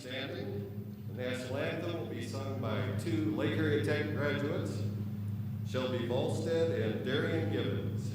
standing. The national anthem will be sung by two Lake Area Tech graduates, Shelby Volstead and Darian Gibbons.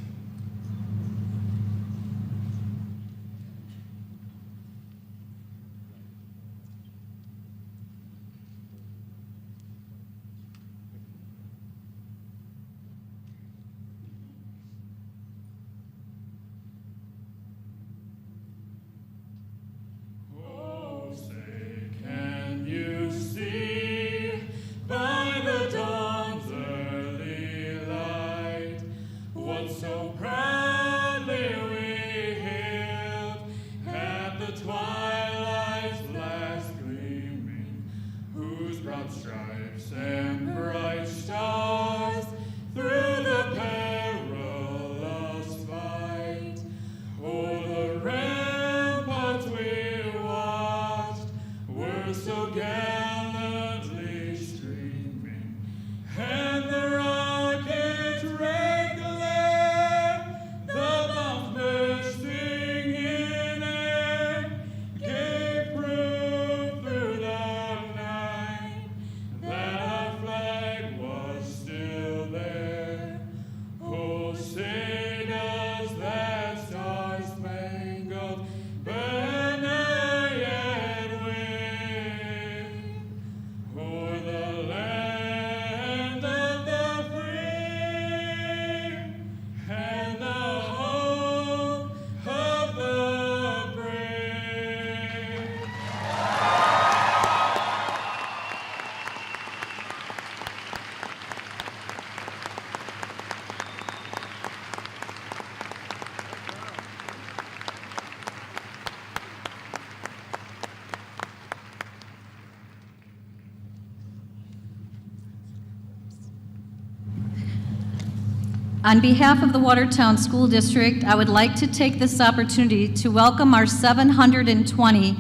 On behalf of the Watertown School District, I would like to take this opportunity to welcome our 720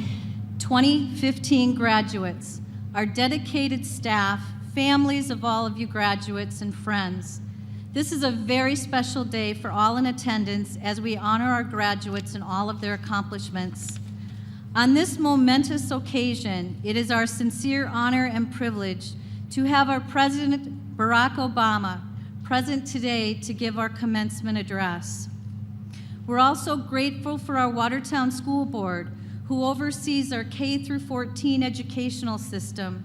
2015 graduates, our dedicated staff, families of all of you graduates, and friends. This is a very special day for all in attendance as we honor our graduates and all of their accomplishments. On this momentous occasion, it is our sincere honor and privilege to have our President Barack Obama present today to give our commencement address. We're also grateful for our Watertown School Board, who oversees our K-14 educational system.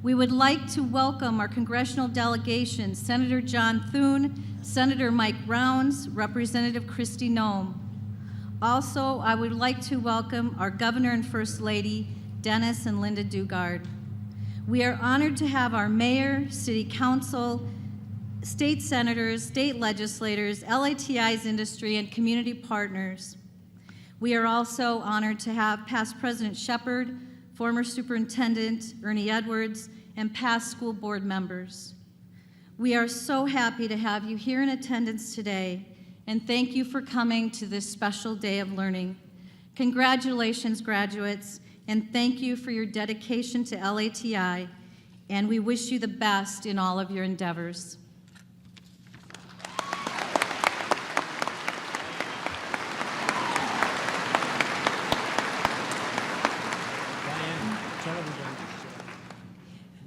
We would like to welcome our congressional delegation, Senator John Thune, Senator Mike Rounds, Representative Kristi Noem. Also, I would like to welcome our Governor and First Lady, Dennis and Linda Dugard. We are honored to have our Mayor, City Council, state senators, state legislators, LATI's industry, and community partners. We are also honored to have past President Shepard, former Superintendent Ernie Edwards, and past school board members. We are so happy to have you here in attendance today, and thank you for coming to this special day of learning. Congratulations, graduates, and thank you for your dedication to LATI, and we wish you the best in all of your endeavors.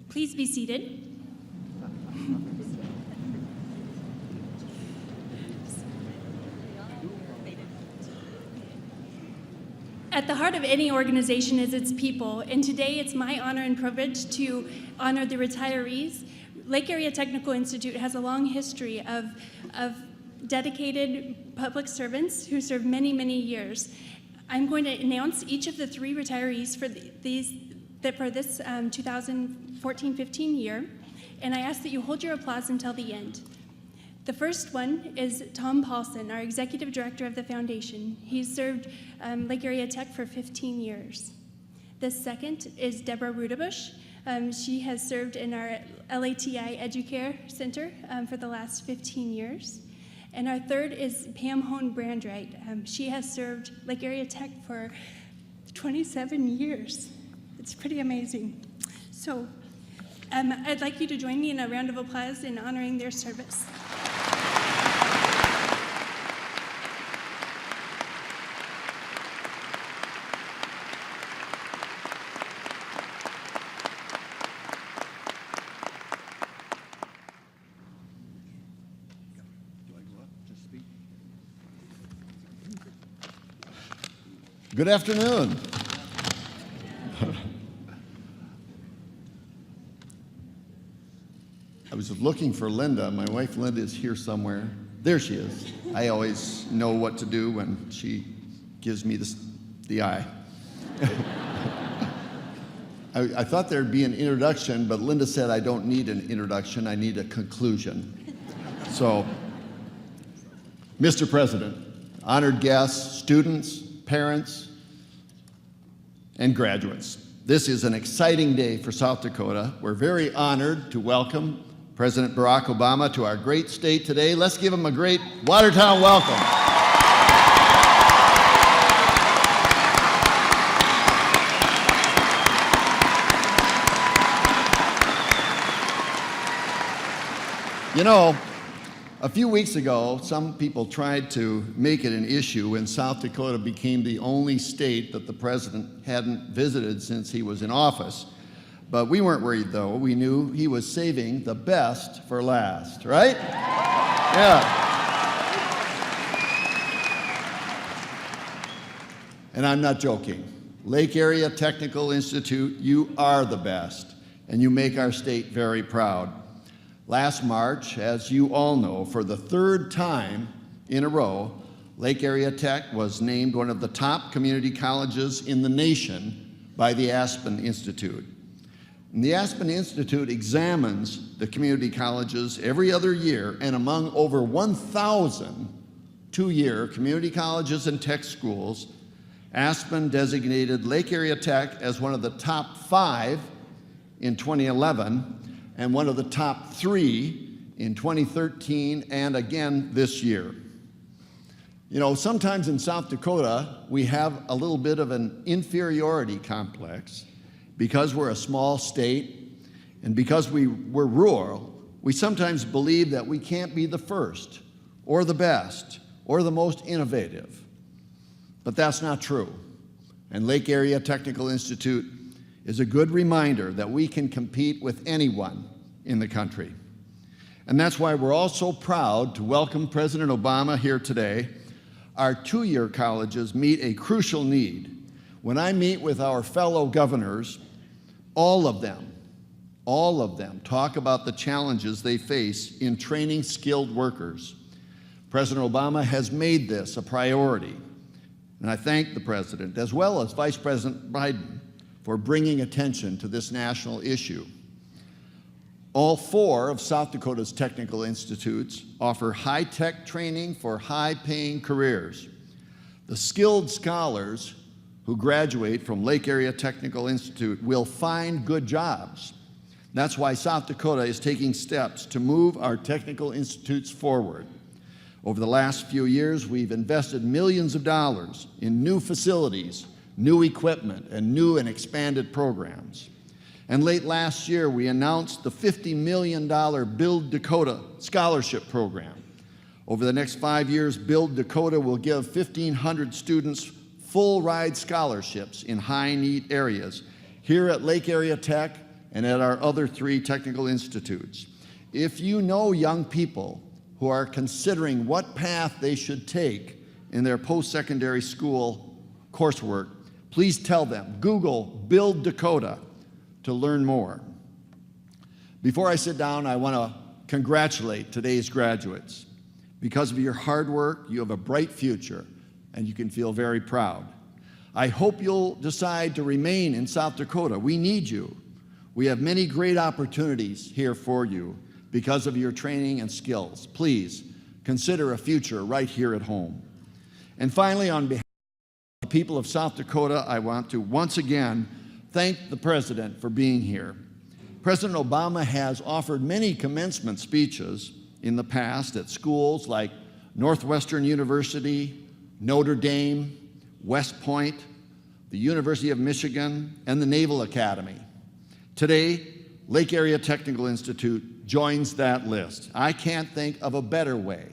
Please be seated. At the heart of any organization is its people, and today it's my honor and privilege to honor the retirees. Lake Area Technical Institute has a long history of dedicated public servants who served many, many years. I'm going to announce each of the three retirees for this 2014-15 year, and I ask that you hold your applause until the end. The first one is Tom Paulson, our Executive Director of the Foundation. He's served Lake Area Tech for 15 years. The second is Deborah Rudabush. She has served in our LATI Educare Center for the last 15 years. And our third is Pam Hone-Brandreit. She has served Lake Area Tech for 27 years. It's pretty amazing. So I'd like you to join me in a round of applause in honoring their service. Good afternoon. I was looking for Linda. My wife Linda is here somewhere. There she is. I always know what to do when she gives me the eye. I thought there'd be an introduction, but Linda said I don't need an introduction, I need a conclusion. So, Mr. President, honored guests, students, parents, and graduates, this is an exciting day for South Dakota. We're very honored to welcome President Barack Obama to our great state today. Let's give him a great Watertown welcome. You know, a few weeks ago, some people tried to make it an issue when South Dakota became the only state that the president hadn't visited since he was in office. But we weren't worried, though. We knew he was saving the best for last, right? Yeah. And I'm not joking. Lake Area Technical Institute, you are the best, and you make our state very proud. Last March, as you all know, for the third time in a row, Lake Area Tech was named one of the top community colleges in the nation by the Aspen Institute. And the Aspen Institute examines the community colleges every other year, and among over 1,000 two-year community colleges and tech schools, Aspen designated Lake Area Tech as one of the top 5 in 2011, and one of the top 3 in 2013 and again this year. You know, sometimes in South Dakota, we have a little bit of an inferiority complex because we're a small state and because we're rural. We sometimes believe that we can't be the first or the best or the most innovative. But that's not true. And Lake Area Technical Institute is a good reminder that we can compete with anyone in the country. And that's why we're all so proud to welcome President Obama here today. Our two-year colleges meet a crucial need. When I meet with our fellow governors, all of them talk about the challenges they face in training skilled workers. President Obama has made this a priority. And I thank the President, as well as Vice President Biden, for bringing attention to this national issue. All 4 of South Dakota's technical institutes offer high-tech training for high-paying careers. The skilled scholars who graduate from Lake Area Technical Institute will find good jobs. That's why South Dakota is taking steps to move our technical institutes forward. Over the last few years, we've invested millions of dollars in new facilities, new equipment, and new and expanded programs. And late last year, we announced the $50 million Build Dakota scholarship program. Over the next 5 years, Build Dakota will give 1,500 students full ride scholarships in high-need areas here at Lake Area Tech and at our other 3 technical institutes. If you know young people who are considering what path they should take in their post-secondary school coursework, please tell them, Google Build Dakota to learn more. Before I sit down, I want to congratulate today's graduates. Because of your hard work, you have a bright future, and you can feel very proud. I hope you'll decide to remain in South Dakota. We need you. We have many great opportunities here for you because of your training and skills. Please consider a future right here at home. And finally, on behalf of the people of South Dakota, I want to once again thank the President for being here. President Obama has offered many commencement speeches in the past at schools like Northwestern University, Notre Dame, West Point, the University of Michigan, and the Naval Academy. Today, Lake Area Technical Institute joins that list. I can't think of a better way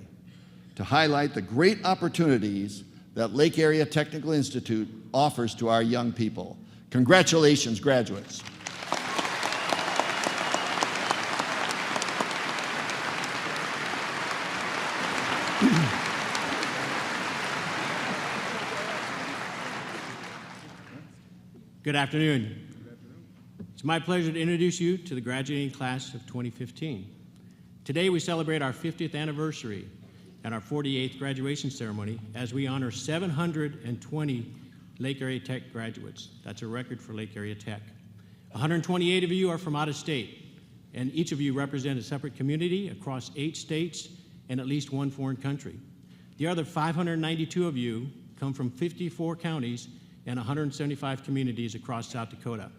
to highlight the great opportunities that Lake Area Technical Institute offers to our young people. Congratulations, graduates. Good afternoon. It's my pleasure to introduce you to the graduating class of 2015. Today we celebrate our 50th anniversary and our 48th graduation ceremony as we honor 720 Lake Area Tech graduates. That's a record for Lake Area Tech. 128 of you are from out of state, and each of you represent a separate community across 8 states and at least 1 foreign country. The other 592 of you come from 54 counties and 175 communities across South Dakota.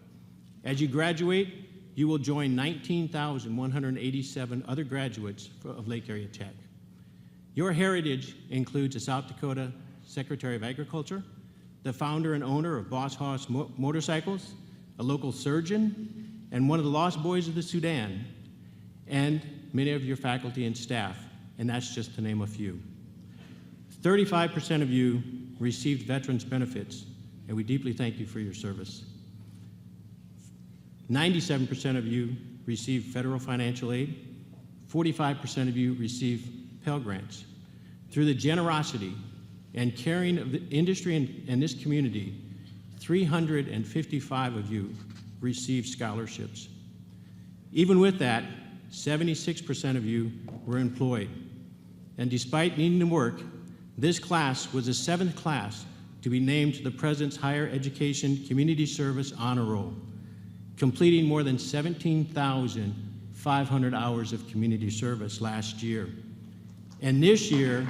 As you graduate, you will join 19,187 other graduates of Lake Area Tech. Your heritage includes a South Dakota Secretary of Agriculture, the founder and owner of Boss Hoss Motorcycles, a local surgeon, and one of the lost boys of the Sudan, and many of your faculty and staff, and that's just to name a few. 35% of you received veterans benefits, and we deeply thank you for your service. 97% of you received federal financial aid. 45% of you received Pell Grants. Through the generosity and caring of the industry and this community, 355 of you received scholarships. Even with that, 76% of you were employed. And despite needing to work, this class was the 7th class to be named to the President's Higher Education Community Service Honor Roll, completing more than 17,500 hours of community service last year. And this year,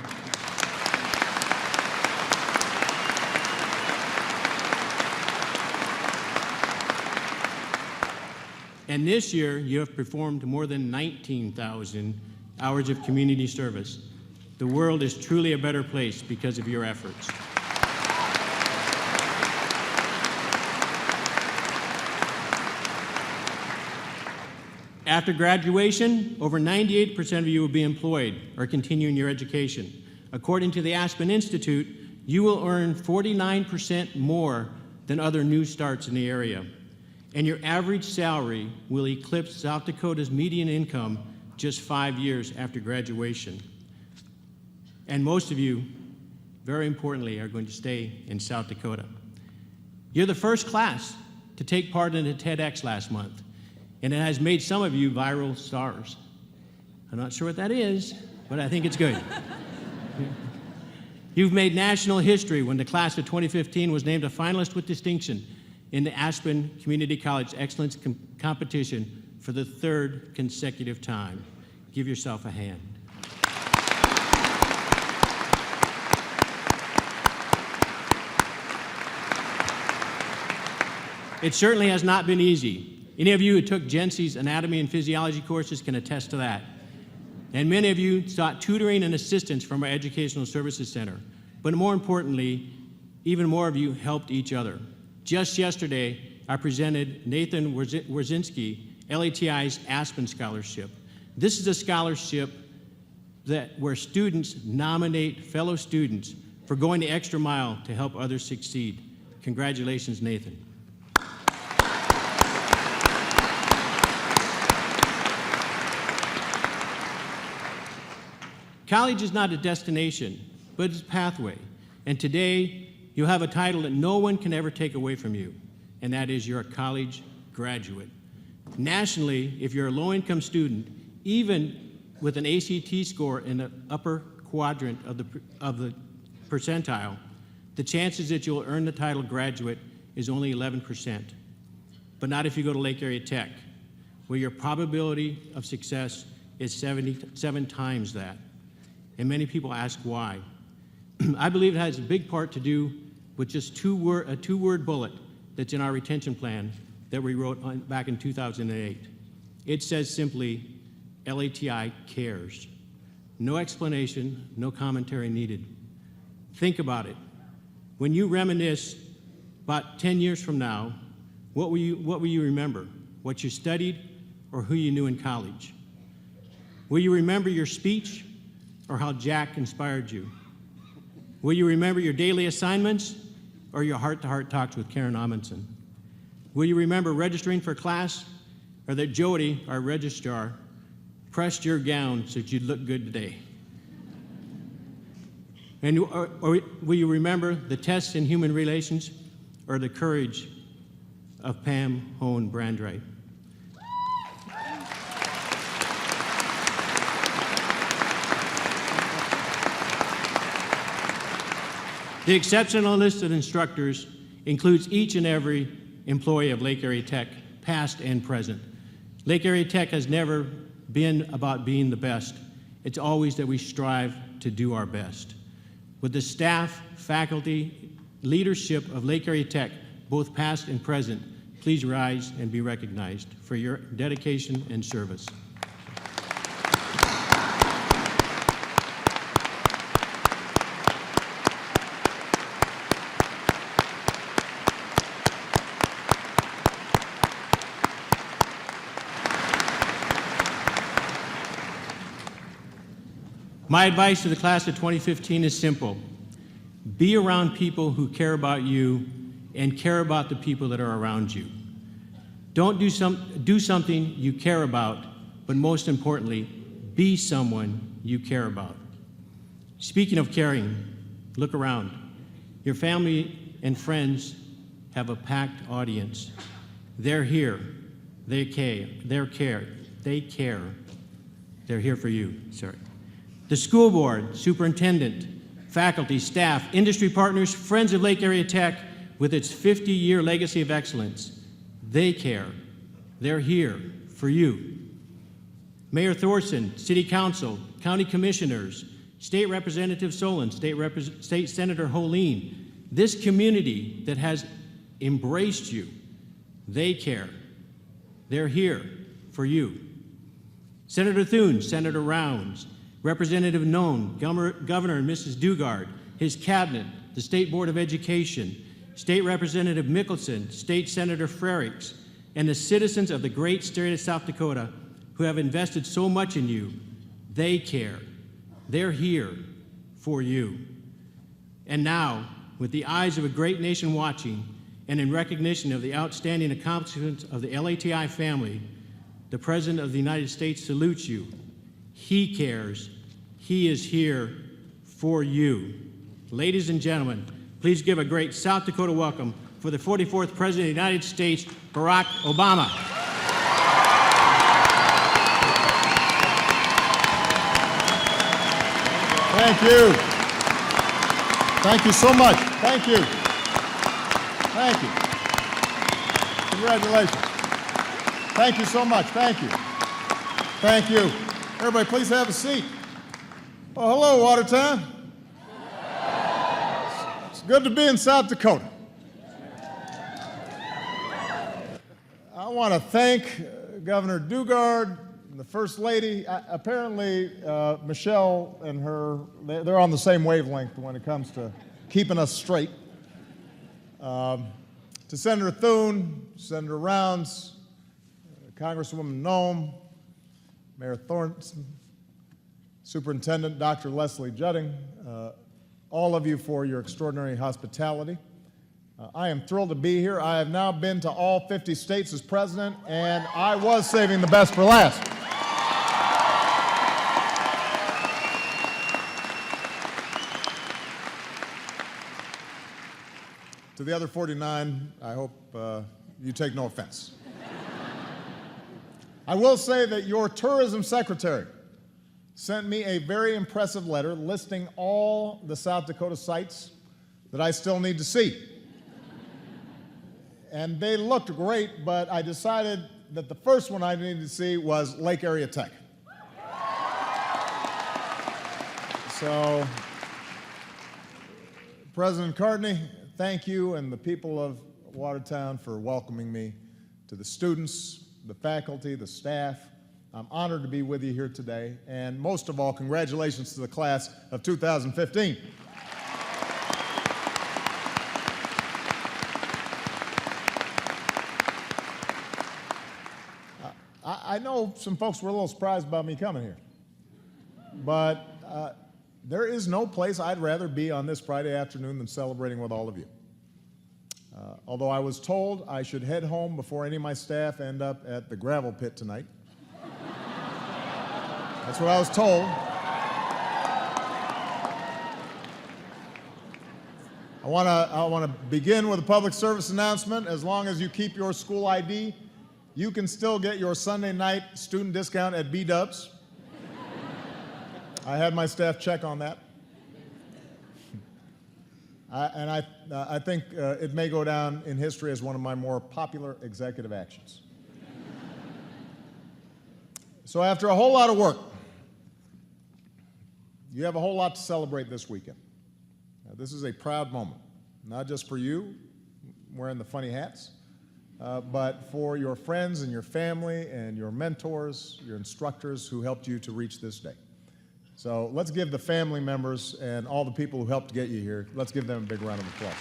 you have performed more than 19,000 hours of community service. The world is truly a better place because of your efforts. After graduation, over 98% of you will be employed or continuing your education. According to the Aspen Institute, you will earn 49% more than other new starts in the area. And your average salary will eclipse South Dakota's median income just 5 years after graduation. And most of you, very importantly, are going to stay in South Dakota. You're the first class to take part in a TEDx last month, and it has made some of you viral stars. I'm not sure what that is, but I think it's good. You've made national history when the class of 2015 was named a finalist with distinction in the Aspen Community College Excellence Competition for the 3rd consecutive time. Give yourself a hand. It certainly has not been easy. Any of you who took Jency's anatomy and physiology courses can attest to that. And many of you sought tutoring and assistance from our Educational Services Center. But more importantly, even more of you helped each other. Just yesterday, I presented Nathan Wierzinski LATI's Aspen Scholarship. This is a scholarship where students nominate fellow students for going the extra mile to help others succeed. Congratulations, Nathan. College is not a destination, but it's a pathway. And today, you have a title that no one can ever take away from you, and that is you're a college graduate. Nationally, if you're a low-income student, even with an ACT score in the upper quadrant of the percentile, the chances that you'll earn the title graduate is only 11%. But not if you go to Lake Area Tech, where your probability of success is 77 times that. And many people ask why. I believe it has a big part to do with just a two-word bullet that's in our retention plan that we wrote back in 2008. It says simply, LATI cares. No explanation, no commentary needed. Think about it. When you reminisce about 10 years from now, what will you remember? What you studied or who you knew in college? Will you remember your speech or how Jack inspired you? Will you remember your daily assignments or your heart-to-heart talks with Karen Amundsen? Will you remember registering for class or that Jody, our registrar, pressed your gown so that you'd look good today? And or will you remember the tests in human relations or the courage of Pam Hone Brandreit. The exceptional list of instructors includes each and every employee of Lake Area Tech, past and present. Lake Area Tech has never been about being the best. It's always that we strive to do our best. With the staff, faculty, leadership of Lake Area Tech, both past and present, please rise and be recognized for your dedication and service. My advice to the class of 2015 is simple. Be around people who care about you and care about the people that are around you. Don't do something you care about, but most importantly, be someone you care about. Speaking of caring, look around. Your family and friends have a packed audience. They're here. They care. They're here for you. Sorry. The school board, superintendent, faculty, staff, industry partners, friends of Lake Area Tech, with its 50-year legacy of excellence, they care. They're here for you. Mayor Thorson, City Council, County Commissioners, State Representative Solon, State Senator Holeen, this community that has embraced you, they care. They're here for you. Senator Thune, Senator Rounds, Representative None, Governor and Mrs. Dugard, his cabinet, the State Board of Education, State Representative Mickelson, State Senator Frerichs, and the citizens of the great state of South Dakota who have invested so much in you, they care. They're here for you. And now, with the eyes of a great nation watching, and in recognition of the outstanding accomplishments of the LATI family, the President of the United States salutes you. He cares. He is here for you. Ladies and gentlemen, please give a great South Dakota welcome for the 44th President of the United States, Barack Obama. Thank you. Thank you so much. Thank you. Thank you. Congratulations. Thank you so much. Thank you. Thank you. Everybody, please have a seat. Well, hello, Watertown. It's good to be in South Dakota. I want to thank Governor Dugard and the First Lady. Apparently, Michelle and her, they're on the same wavelength when it comes to keeping us straight. To Senator Thune, Senator Rounds, Congresswoman Nome, Mayor Thornton, Superintendent Dr. Leslie Judding, all of you for your extraordinary hospitality. I am thrilled to be here. I have now been to all 50 states as president, and I was saving the best for last. To the other 49, I hope you take no offense. I will say that your tourism secretary sent me a very impressive letter listing all the South Dakota sites that I still need to see. And they looked great, but I decided that the first one I needed to see was Lake Area Tech. So, President Cartney, thank you and the people of Watertown for welcoming me. To the students, the faculty, the staff, I'm honored to be with you here today. And most of all, congratulations to the class of 2015. I know some folks were a little surprised about me coming here, but there is no place I'd rather be on this Friday afternoon than celebrating with all of you. Although I was told I should head home before any of my staff end up at the gravel pit tonight. That's what I was told. I want to begin with a public service announcement. As long as you keep your school ID, you can still get your Sunday night student discount at B-Dubs. I had my staff check on that. I think it may go down in history as one of my more popular executive actions. So after a whole lot of work, you have a whole lot to celebrate this weekend. This is a proud moment, not just for you wearing the funny hats, but for your friends and your family and your mentors, your instructors who helped you to reach this day. So let's give the family members and all the people who helped get you here, let's give them a big round of applause.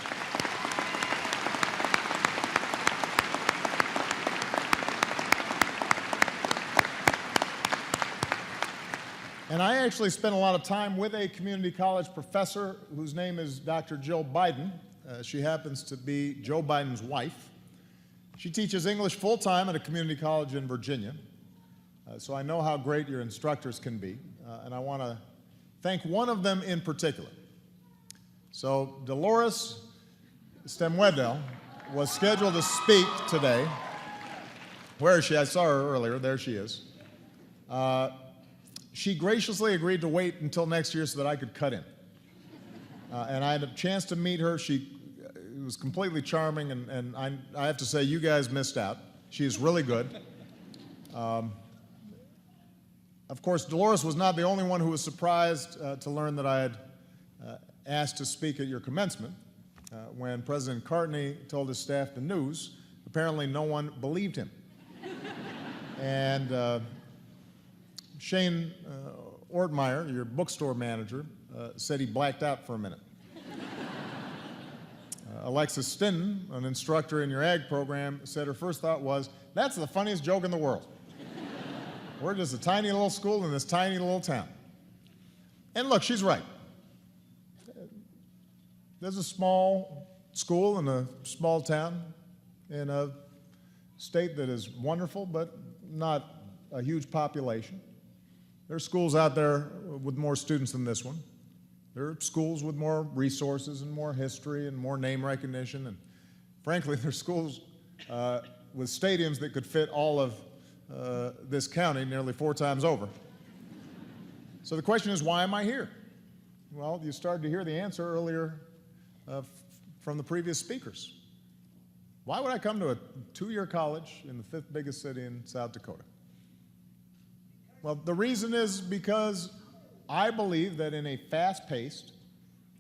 And I actually spent a lot of time with a community college professor whose name is Dr. Jill Biden. She happens to be Joe Biden's wife. She teaches English full-time at a community college in Virginia. So I know how great your instructors can be, and I want to thank one of them in particular. So Dolores Stemwedel was scheduled to speak today. Where is she? I saw her earlier. There she is. She graciously agreed to wait until next year so that I could cut in. And I had a chance to meet her. She was completely charming, and I have to say, you guys missed out. She is really good. Of course, Dolores was not the only one who was surprised to learn that I had asked to speak at your commencement. When President Cartney told his staff the news, apparently no one believed him. And Shane Ortmeyer, your bookstore manager, said he blacked out for a minute. Alexis Stinton, an instructor in your ag program, said her first thought was, "That's the funniest joke in the world. We're just a tiny little school in this tiny little town." And look, she's right. There's a small school in a small town in a state that is wonderful, but not a huge population. There are schools out there with more students than this one. There are schools with more resources and more history and more name recognition. And frankly, there are schools with stadiums that could fit all of this county nearly 4 times over. So the question is, why am I here? Well, you started to hear the answer earlier from the previous speakers. Why would I come to a 2-year college in the 5th biggest city in South Dakota? Well, the reason is because I believe that in a fast-paced,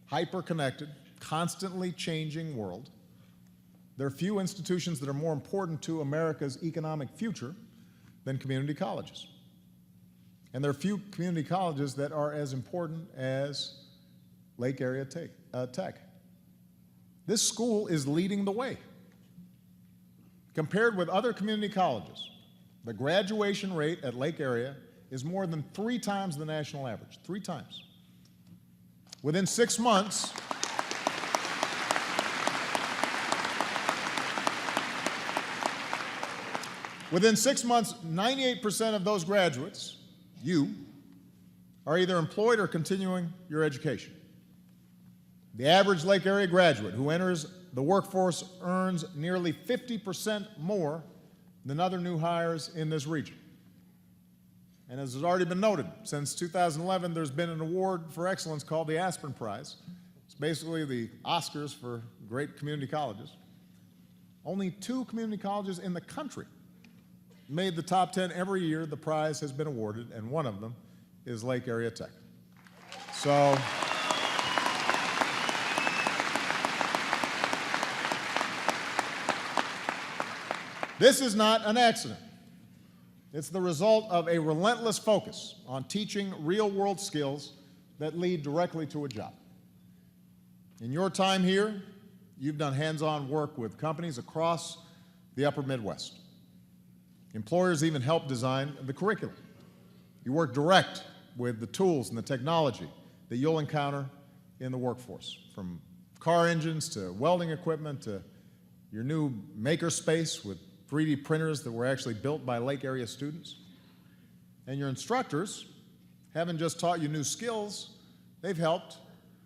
hyper-connected, constantly changing world, there are few institutions that are more important to America's economic future than community colleges. And there are few community colleges that are as important as Lake Area Tech. This school is leading the way. Compared with other community colleges, the graduation rate at Lake Area is more than 3 times the national average, 3 times. Within 6 months, within 6 months, 98% of those graduates, you, are either employed or continuing your education. The average Lake Area graduate who enters the workforce earns nearly 50% more than other new hires in this region. And as has already been noted, since 2011, there's been an award for excellence called the Aspen Prize. It's basically the Oscars for great community colleges. Only 2 community colleges in the country made the top 10 every year the prize has been awarded, and one of them is Lake Area Tech. So, this is not an accident. It's the result of a relentless focus on teaching real-world skills that lead directly to a job. In your time here, you've done hands-on work with companies across the upper Midwest. Employers even help design the curriculum. You work direct with the tools and the technology that you'll encounter in the workforce, from car engines to welding equipment to your new maker space with 3D printers that were actually built by Lake Area students. And your instructors haven't just taught you new skills, they've helped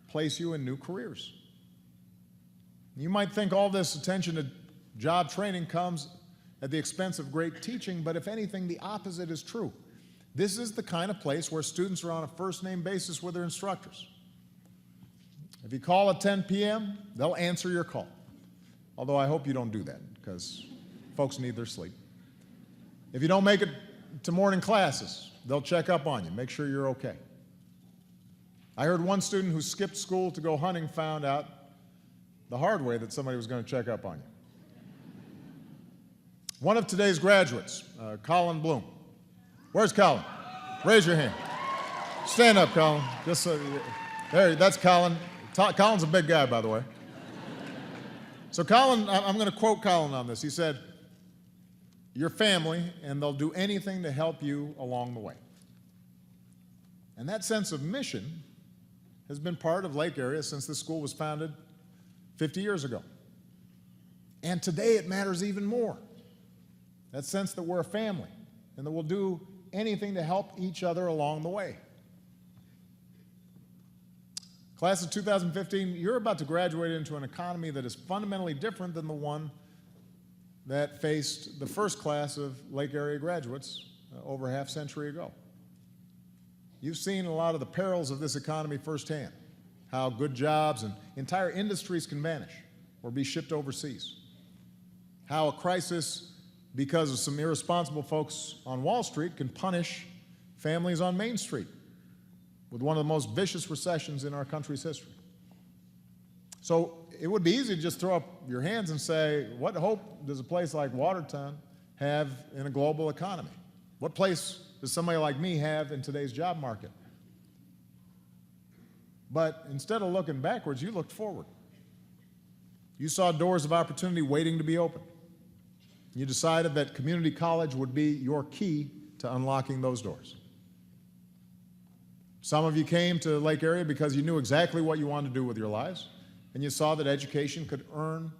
place you in new careers. You might think all this attention to job training comes at the expense of great teaching, but if anything, the opposite is true. This is the kind of place where students are on a first-name basis with their instructors. If you call at 10 p.m., they'll answer your call. Although I hope you don't do that, because folks need their sleep. If you don't make it to morning classes, they'll check up on you, make sure you're okay. I heard one student who skipped school to go hunting found out the hard way that somebody was going to check up on you. One of today's graduates, Colin Bloom. Where's Colin? Raise your hand. Stand up, Colin. Just so, there, that's Colin. Colin's a big guy, by the way. So Colin, I'm going to quote Colin on this. He said, "Your family, and they'll do anything to help you along the way." And that sense of mission has been part of Lake Area since this school was founded 50 years ago. And today it matters even more. That sense that we're a family and that we'll do anything to help each other along the way. Class of 2015, you're about to graduate into an economy that is fundamentally different than the one that faced the first class of Lake Area graduates over a half century ago. You've seen a lot of the perils of this economy firsthand, how good jobs and entire industries can vanish or be shipped overseas, how a crisis because of some irresponsible folks on Wall Street can punish families on Main Street with one of the most vicious recessions in our country's history. So it would be easy to just throw up your hands and say, what hope does a place like Watertown have in a global economy? What place does somebody like me have in today's job market? But instead of looking backwards, you looked forward. You saw doors of opportunity waiting to be opened. You decided that community college would be your key to unlocking those doors. Some of you came to Lake Area because you knew exactly what you wanted to do with your lives, and you saw that education could earn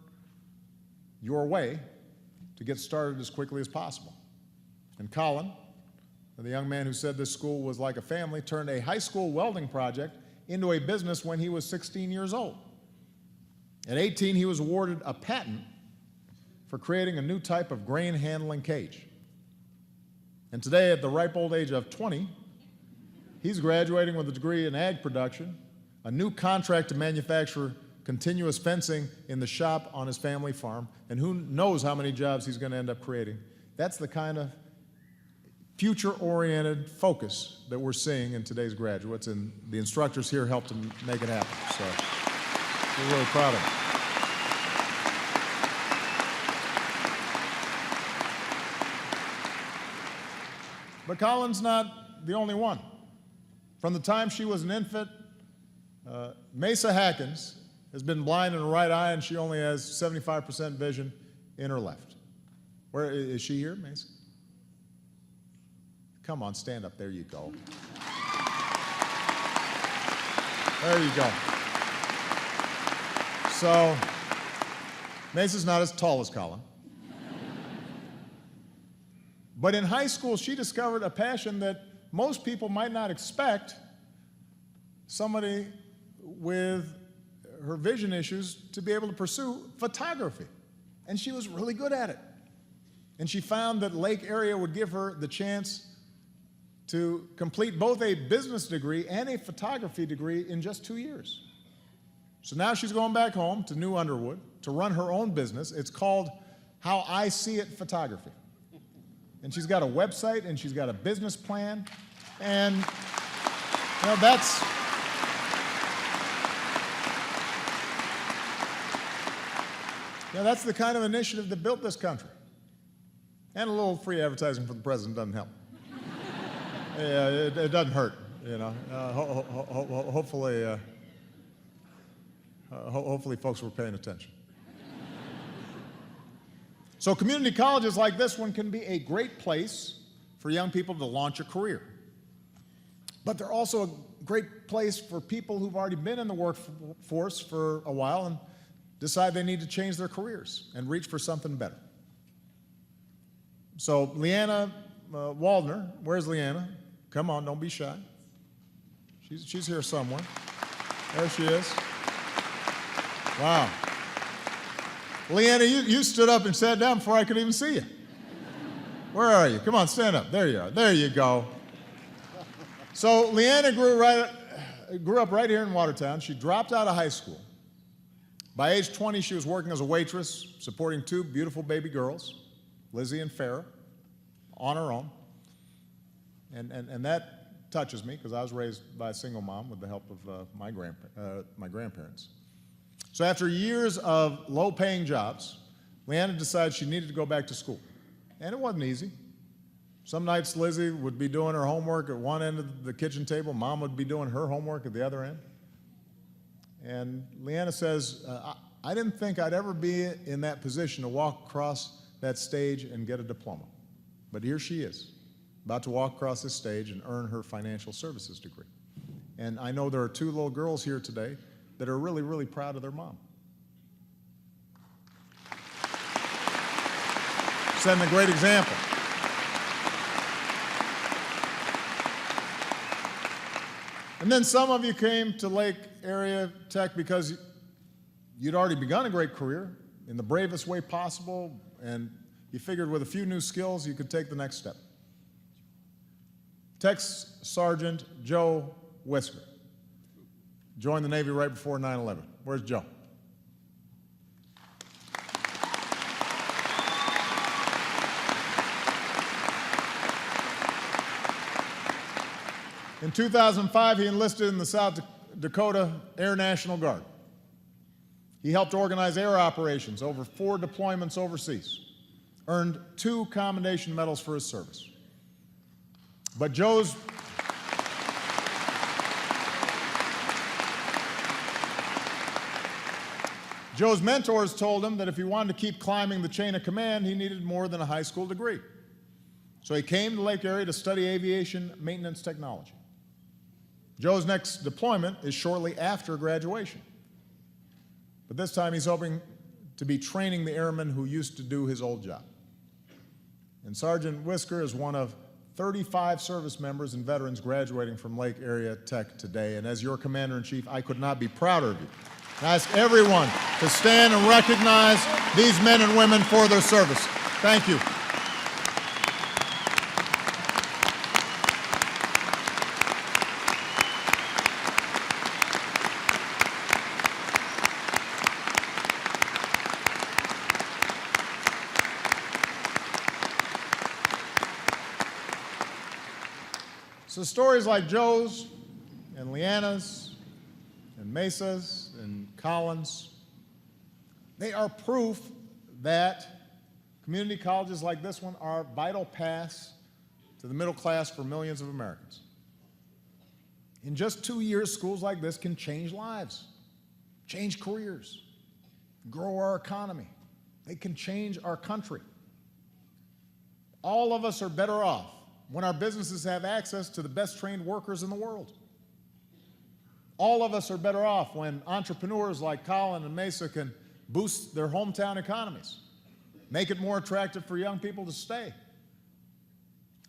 your way to get started as quickly as possible. And Colin, the young man who said this school was like a family, turned a high school welding project into a business when he was 16 years old. At 18, he was awarded a patent for creating a new type of grain handling cage. And today, at the ripe old age of 20, he's graduating with a degree in ag production, a new contract to manufacture continuous fencing in the shop on his family farm, and who knows how many jobs he's going to end up creating. That's the kind of future-oriented focus that we're seeing in today's graduates, and the instructors here helped to make it happen. So we're really proud of them. But Colin's not the only one. From the time she was an infant, Mesa Hackins has been blind in her right eye, and she only has 75% vision in her left. Where is she here, Mesa? Come on, stand up. There you go. There you go. So, Mesa's not as tall as Colin. But in high school, she discovered a passion that most people might not expect somebody with her vision issues to be able to pursue: photography. And she was really good at it. And she found that Lake Area would give her the chance to complete both a business degree and a photography degree in just 2 years. So now she's going back home to New Underwood to run her own business. It's called How I See It Photography. And she's got a website, and she's got a business plan, and that's the kind of initiative that built this country. And a little free advertising from the president doesn't help. Yeah, it doesn't hurt, hopefully folks were paying attention. So community colleges like this one can be a great place for young people to launch a career. But they're also a great place for people who've already been in the workforce for a while and decide they need to change their careers and reach for something better. So Leanna Waldner, where's Leanna? Come on, don't be shy. She's here somewhere. There she is. Wow. Leanna, you stood up and sat down before I could even see you. Where are you? Come on, stand up. There you are. There you go. So Leanna grew up right here in Watertown. She dropped out of high school. By age 20, she was working as a waitress, supporting two beautiful baby girls, Lizzie and Farrah, on her own. And that touches me because I was raised by a single mom with the help of my grandparents. So after years of low-paying jobs, Leanna decided she needed to go back to school. And it wasn't easy. Some nights Lizzie would be doing her homework at one end of the kitchen table. Mom would be doing her homework at the other end. And Leanna says, I didn't think I'd ever be in that position to walk across that stage and get a diploma. But here she is, about to walk across this stage and earn her financial services degree. And I know there are two little girls here today that are really, really proud of their mom. Setting a great example. And then some of you came to Lake Area Tech because you'd already begun a great career in the bravest way possible, and you figured with a few new skills you could take the next step. Tech Sergeant Joe Whisker joined the Navy right before 9/11. Where's Joe? In 2005, he enlisted in the South Dakota Air National Guard. He helped organize air operations over 4 deployments overseas, earned 2 commendation medals for his service. But Joe's mentors told him that if he wanted to keep climbing the chain of command, he needed more than a high school degree. So he came to Lake Area to study aviation maintenance technology. Joe's next deployment is shortly after graduation. But this time he's hoping to be training the airmen who used to do his old job. And Sergeant Whisker is one of 35 service members and veterans graduating from Lake Area Tech today. And as your Commander-in-Chief, I could not be prouder of you. And I ask everyone to stand and recognize these men and women for their service. Thank you. So stories like Joe's and Leanna's and Mesa's and Collins, they are proof that community colleges like this one are vital paths to the middle class for millions of Americans. In just 2 years, schools like this can change lives, change careers, grow our economy. They can change our country. All of us are better off when our businesses have access to the best trained workers in the world. All of us are better off when entrepreneurs like Colin and Mesa can boost their hometown economies, make it more attractive for young people to stay.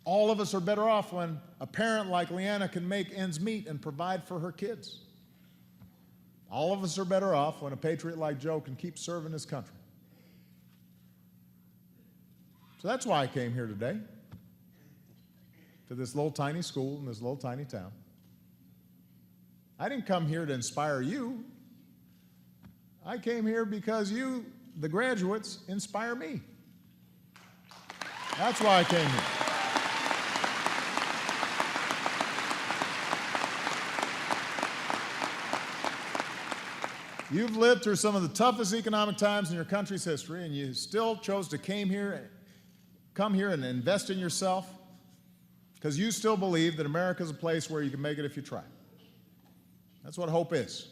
All of us are better off when a parent like Leanna can make ends meet and provide for her kids. All of us are better off when a patriot like Joe can keep serving his country. So that's why I came here today, to this little tiny school in this little tiny town. I didn't come here to inspire you. I came here because you, the graduates, inspire me. That's why I came here. You've lived through some of the toughest economic times in your country's history, and you still chose to come here and invest in yourself because you still believe that America is a place where you can make it if you try. That's what hope is.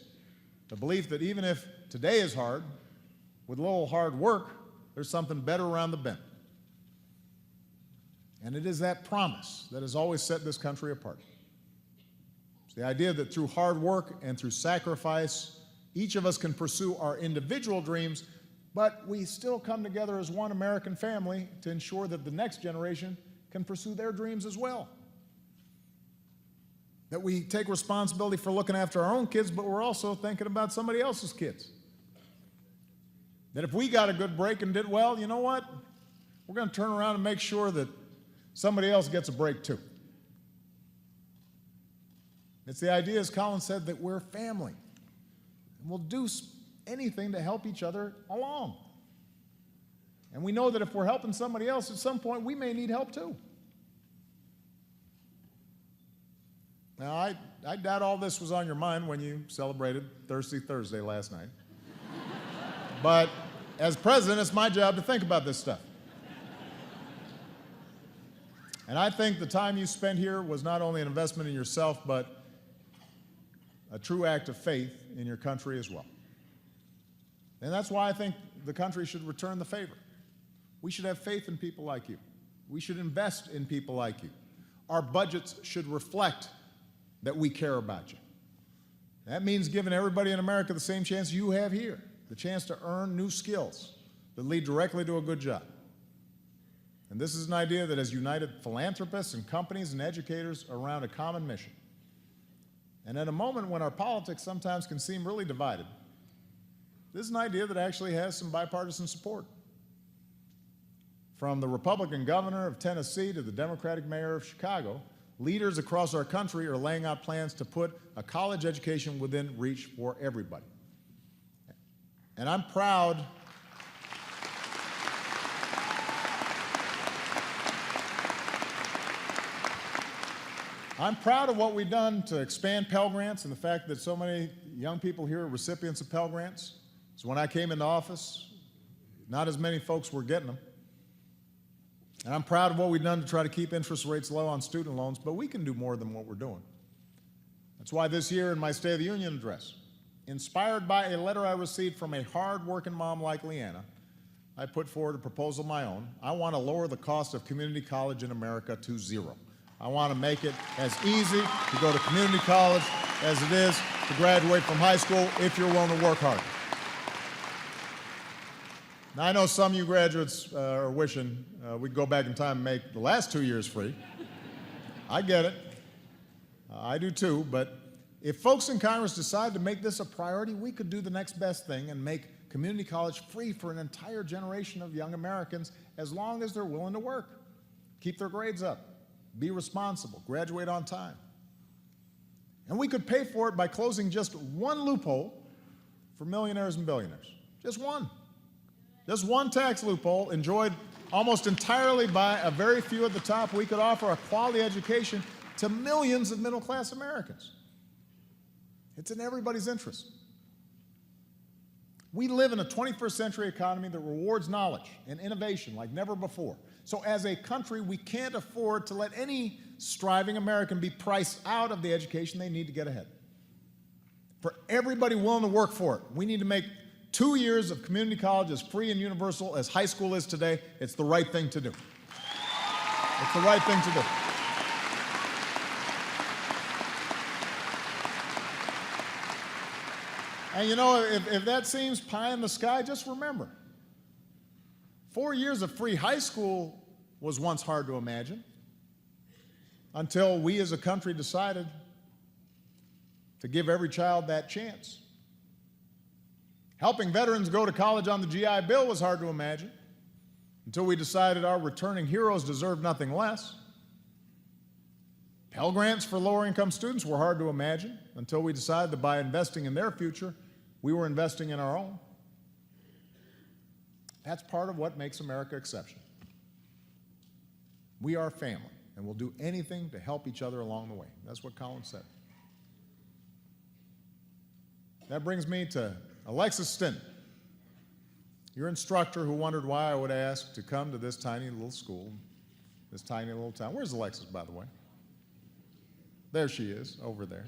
The belief that even if today is hard, with a little hard work, there's something better around the bend. And it is that promise that has always set this country apart. It's the idea that through hard work and through sacrifice, each of us can pursue our individual dreams, but we still come together as one American family to ensure that the next generation can pursue their dreams as well. That we take responsibility for looking after our own kids, but we're also thinking about somebody else's kids. that if we got a good break and did well, you know what? We're going to turn around and make sure that somebody else gets a break too. It's the idea, as Colin said, that we're family. And we'll do anything to help each other along. And we know that if we're helping somebody else, at some point we may need help too. Now, I doubt all this was on your mind when you celebrated Thirsty Thursday last night. But as president, it's my job to think about this stuff. And I think the time you spent here was not only an investment in yourself, but a true act of faith in your country as well. And that's why I think the country should return the favor. We should have faith in people like you. We should invest in people like you. Our budgets should reflect that we care about you. That means giving everybody in America the same chance you have here, the chance to earn new skills that lead directly to a good job. And this is an idea that has united philanthropists and companies and educators around a common mission. And at a moment when our politics sometimes can seem really divided, this is an idea that actually has some bipartisan support. From the Republican governor of Tennessee to the Democratic mayor of Chicago, leaders across our country are laying out plans to put a college education within reach for everybody. And I'm proud of what we've done to expand Pell Grants and the fact that so many young people here are recipients of Pell Grants. So when I came into office, not as many folks were getting them. And I'm proud of what we've done to try to keep interest rates low on student loans, but we can do more than what we're doing. That's why this year in my State of the Union address, inspired by a letter I received from a hard-working mom like Leanna, I put forward a proposal of my own. I want to lower the cost of community college in America to zero. I want to make it as easy to go to community college as it is to graduate from high school if you're willing to work hard. Now, I know some of you graduates are wishing we'd go back in time and make the last 2 years free. I get it. I do too, but if folks in Congress decide to make this a priority, we could do the next best thing and make community college free for an entire generation of young Americans as long as they're willing to work, keep their grades up, be responsible, graduate on time. And we could pay for it by closing just one loophole for millionaires and billionaires. Just one. Just one tax loophole enjoyed almost entirely by a very few at the top. We could offer a quality education to millions of middle-class Americans. It's in everybody's interest. We live in a 21st century economy that rewards knowledge and innovation like never before. So as a country, we can't afford to let any striving American be priced out of the education they need to get ahead. For everybody willing to work for it, we need to make 2 years of community college as free and universal as high school is today. It's the right thing to do. It's the right thing to do. And you know, if that seems pie in the sky, just remember, 4 years of free high school was once hard to imagine until we as a country decided to give every child that chance. Helping veterans go to college on the GI Bill was hard to imagine until we decided our returning heroes deserved nothing less. Pell Grants for lower-income students were hard to imagine until we decided that by investing in their future, we were investing in our own. That's part of what makes America exceptional. We are family, and we'll do anything to help each other along the way. That's what Colin said. That brings me to Alexis Stinton, your instructor who wondered why I would ask to come to this tiny little school, this tiny little town. Where's Alexis, by the way? There she is, over there.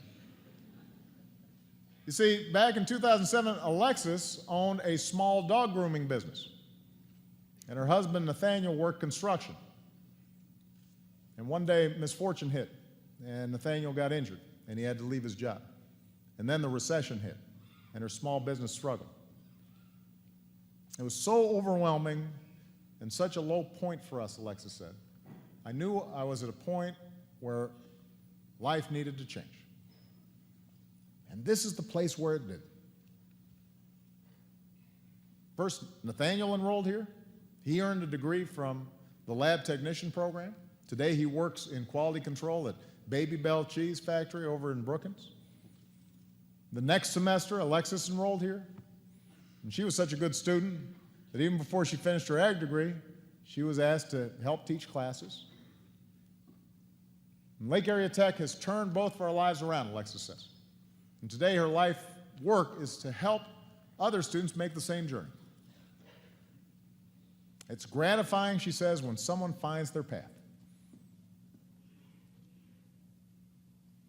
You see, back in 2007, Alexis owned a small dog grooming business, and her husband, Nathaniel, worked construction. And one day, misfortune hit, and Nathaniel got injured, and he had to leave his job. And then the recession hit, and her small business struggled. It was so overwhelming and such a low point for us, Alexis said. I knew I was at a point where life needed to change. And this is the place where it did. First, Nathaniel enrolled here. He earned a degree from the lab technician program. Today he works in quality control at Baby Bell Cheese Factory over in Brookings. The next semester, Alexis enrolled here, and she was such a good student that even before she finished her ag degree, she was asked to help teach classes. And Lake Area Tech has turned both of our lives around, Alexis says. And today her life work is to help other students make the same journey. It's gratifying, she says, when someone finds their path.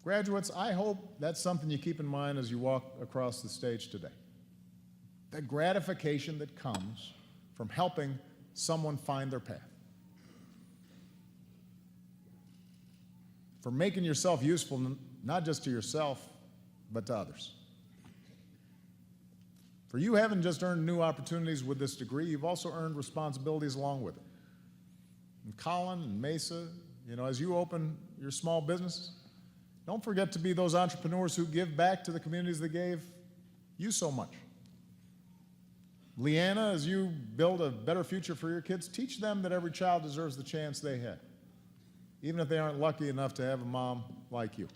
Graduates, I hope that's something you keep in mind as you walk across the stage today. The gratification that comes from helping someone find their path. For making yourself useful, not just to yourself, but to others. For you haven't just earned new opportunities with this degree, you've also earned responsibilities along with it. And Colin and Mesa, as you open your small businesses, don't forget to be those entrepreneurs who give back to the communities that gave you so much. Leanna, as you build a better future for your kids, teach them that every child deserves the chance they had, even if they aren't lucky enough to have a mom like you.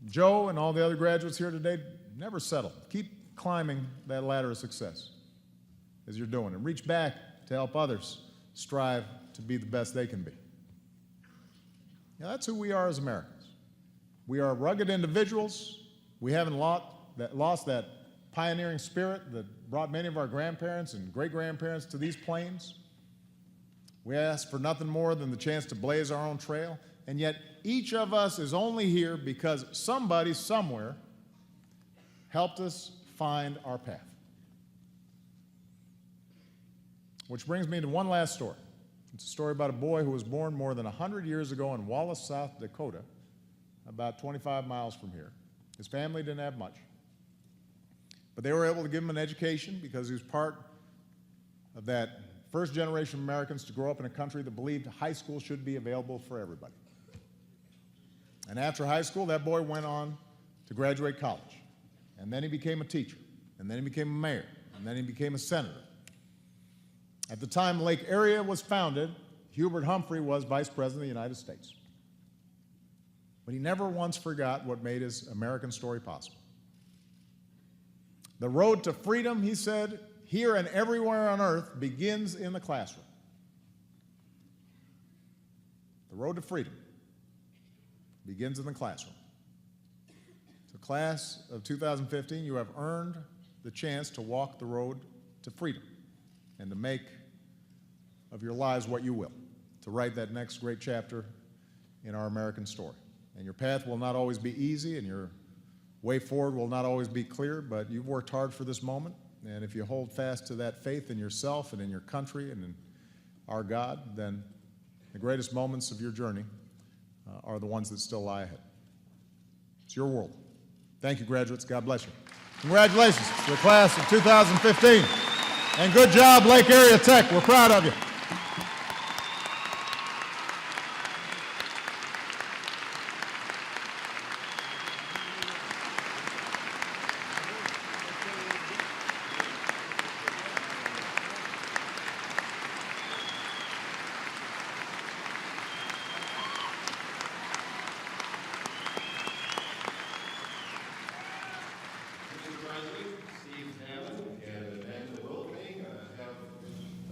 Joe and all the other graduates here today, never settle. Keep climbing that ladder of success as you're doing, and reach back to help others strive to be the best they can be. That's who we are as Americans. We are rugged individuals. We haven't lost that pioneering spirit that brought many of our grandparents and great-grandparents to these plains. We ask for nothing more than the chance to blaze our own trail, and yet each of us is only here because somebody somewhere helped us find our path. Which brings me to one last story. It's a story about a boy who was born more than 100 years ago in Wallace, South Dakota, about 25 miles from here. His family didn't have much, but they were able to give him an education because he was part of that first generation of Americans to grow up in a country that believed high school should be available for everybody. And after high school, that boy went on to graduate college. And then he became a teacher. And then he became a mayor. And then he became a senator. At the time Lake Area was founded, Hubert Humphrey was Vice President of the United States. But he never once forgot what made his American story possible. The road to freedom, he said, here and everywhere on earth begins in the classroom. The road to freedom begins in the classroom. So class of 2015, you have earned the chance to walk the road to freedom and to make of your lives what you will, to write that next great chapter in our American story. And your path will not always be easy, and your way forward will not always be clear, but you've worked hard for this moment, and if you hold fast to that faith in yourself and in your country and in our God, then the greatest moments of your journey are the ones that still lie ahead. It's your world. Thank you, graduates. God bless you. Congratulations to the class of 2015. And good job, Lake Area Tech. We're proud of you.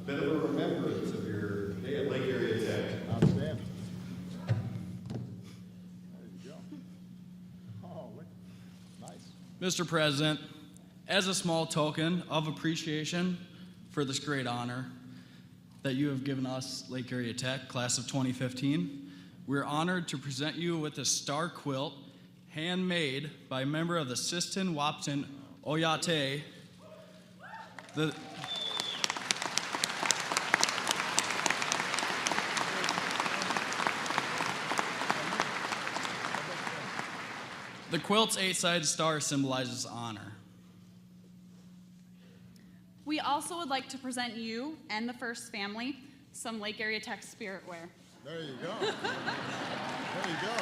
Bit of a remembrance of your day at Lake Area Tech. Outstanding. There you go. Oh, look. Nice. Mr. President, as a small token of appreciation for this great honor that you have given us, Lake Area Tech, class of 2015, we're honored to present you with a star quilt handmade by a member of the Siston Wapton Oyate. The quilt's 8-sided star symbolizes honor. We also would like to present you and the First Family some Lake Area Tech spirit wear. There you go. There you go.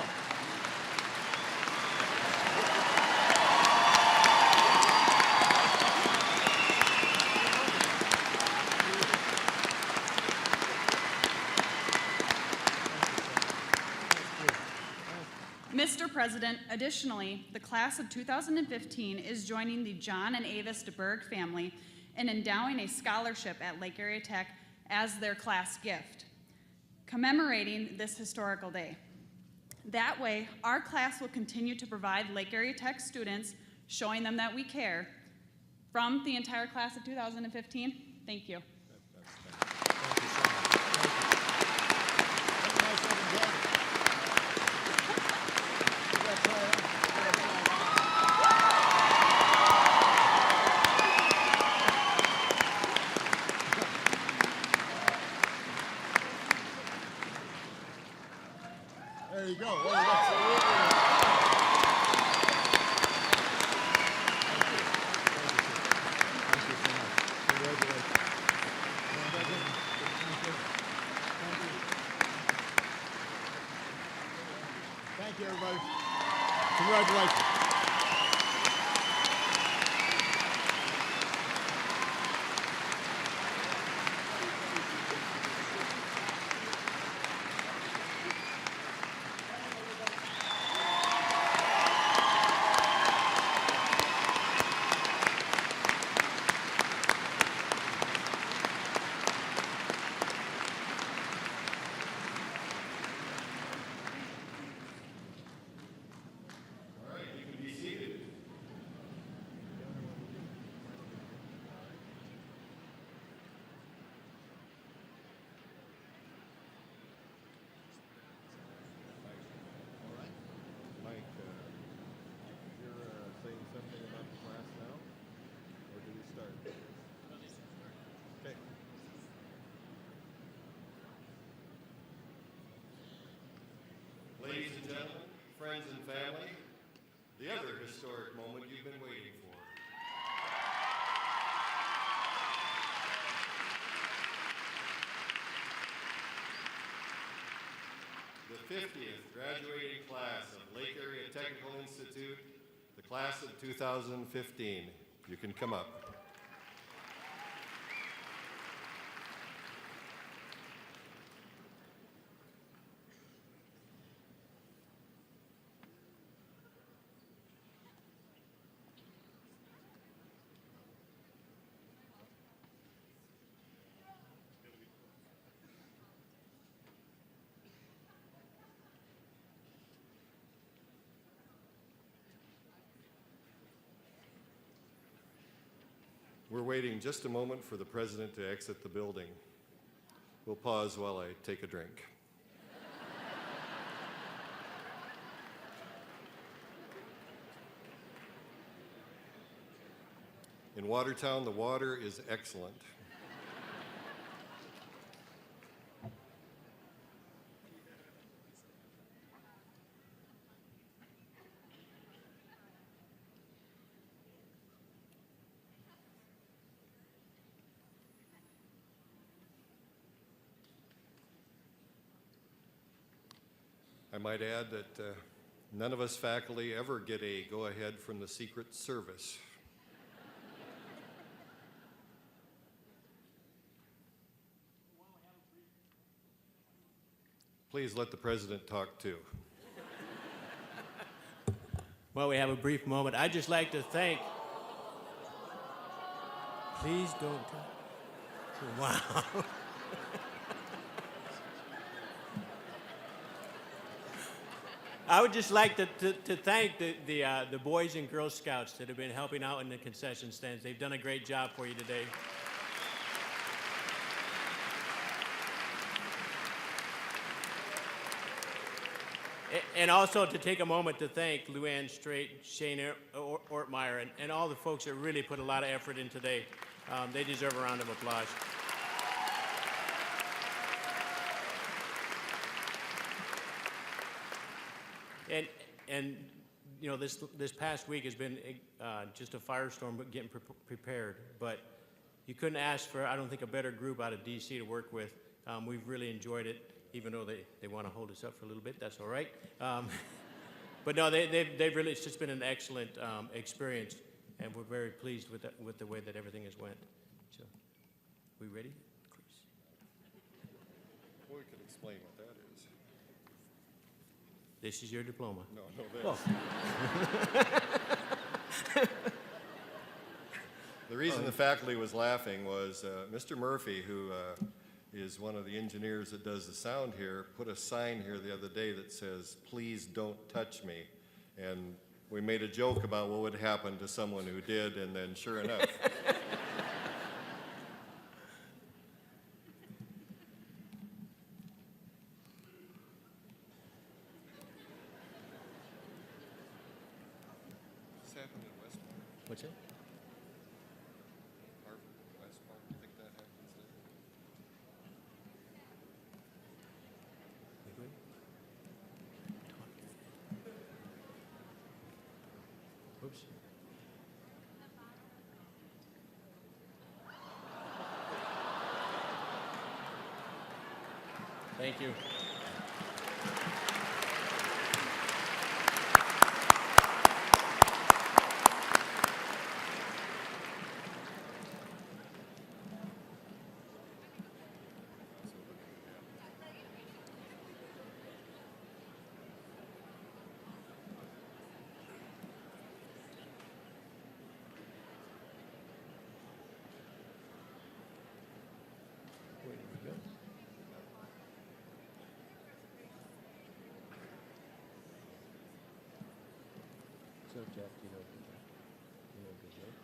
Mr. President, additionally, the class of 2015 is joining the John and Avis DeBerg family in endowing a scholarship at Lake Area Tech as their class gift, commemorating this historical day. That way, our class will continue to provide Lake Area Tech students, showing them that we care. From the entire class of 2015, thank you. There you go. Thank you, everybody. Congratulations. Ladies and gentlemen, friends and family, the other historic moment you've been waiting for. The 50th graduating class of Lake Area Technical Institute, the class of 2015. You can come up. We're waiting just a moment for the president to exit the building. We'll pause while I take a drink. In Watertown, the water is excellent. I might add that none of us faculty ever get a go-ahead from the Secret Service. Please let the president talk too. Well, we have a brief moment. I'd just like to thank. Please don't talk. Wow. I would just like to thank the Boys and Girl Scouts that have been helping out in the concession stands. They've done a great job for you today. And also to take a moment to thank Luann Strait, Shane Ortmeyer, and all the folks that really put a lot of effort in today. They deserve a round of applause. And you know, this past week has been just a firestorm, but getting prepared. But you couldn't ask for, I don't think, a better group out of D.C. to work with. We've really enjoyed it, even though they want to hold us up for a little bit. That's all right. But no, they've really, it's just been an excellent experience, and we're very pleased with the way that everything has went. So, we ready? We could explain what that is. This is your diploma. No, The reason the faculty was laughing was Mr. Murphy, who is one of the engineers that does the sound here, put a sign here the other day that says, "Please don't touch me." And we made a joke about what would happen to someone who did, and then sure enough. What's happened in West Park? What's it? Harvard, West Park, you think that happens there? Oops. Thank you. So, Jeff, do you know good joke?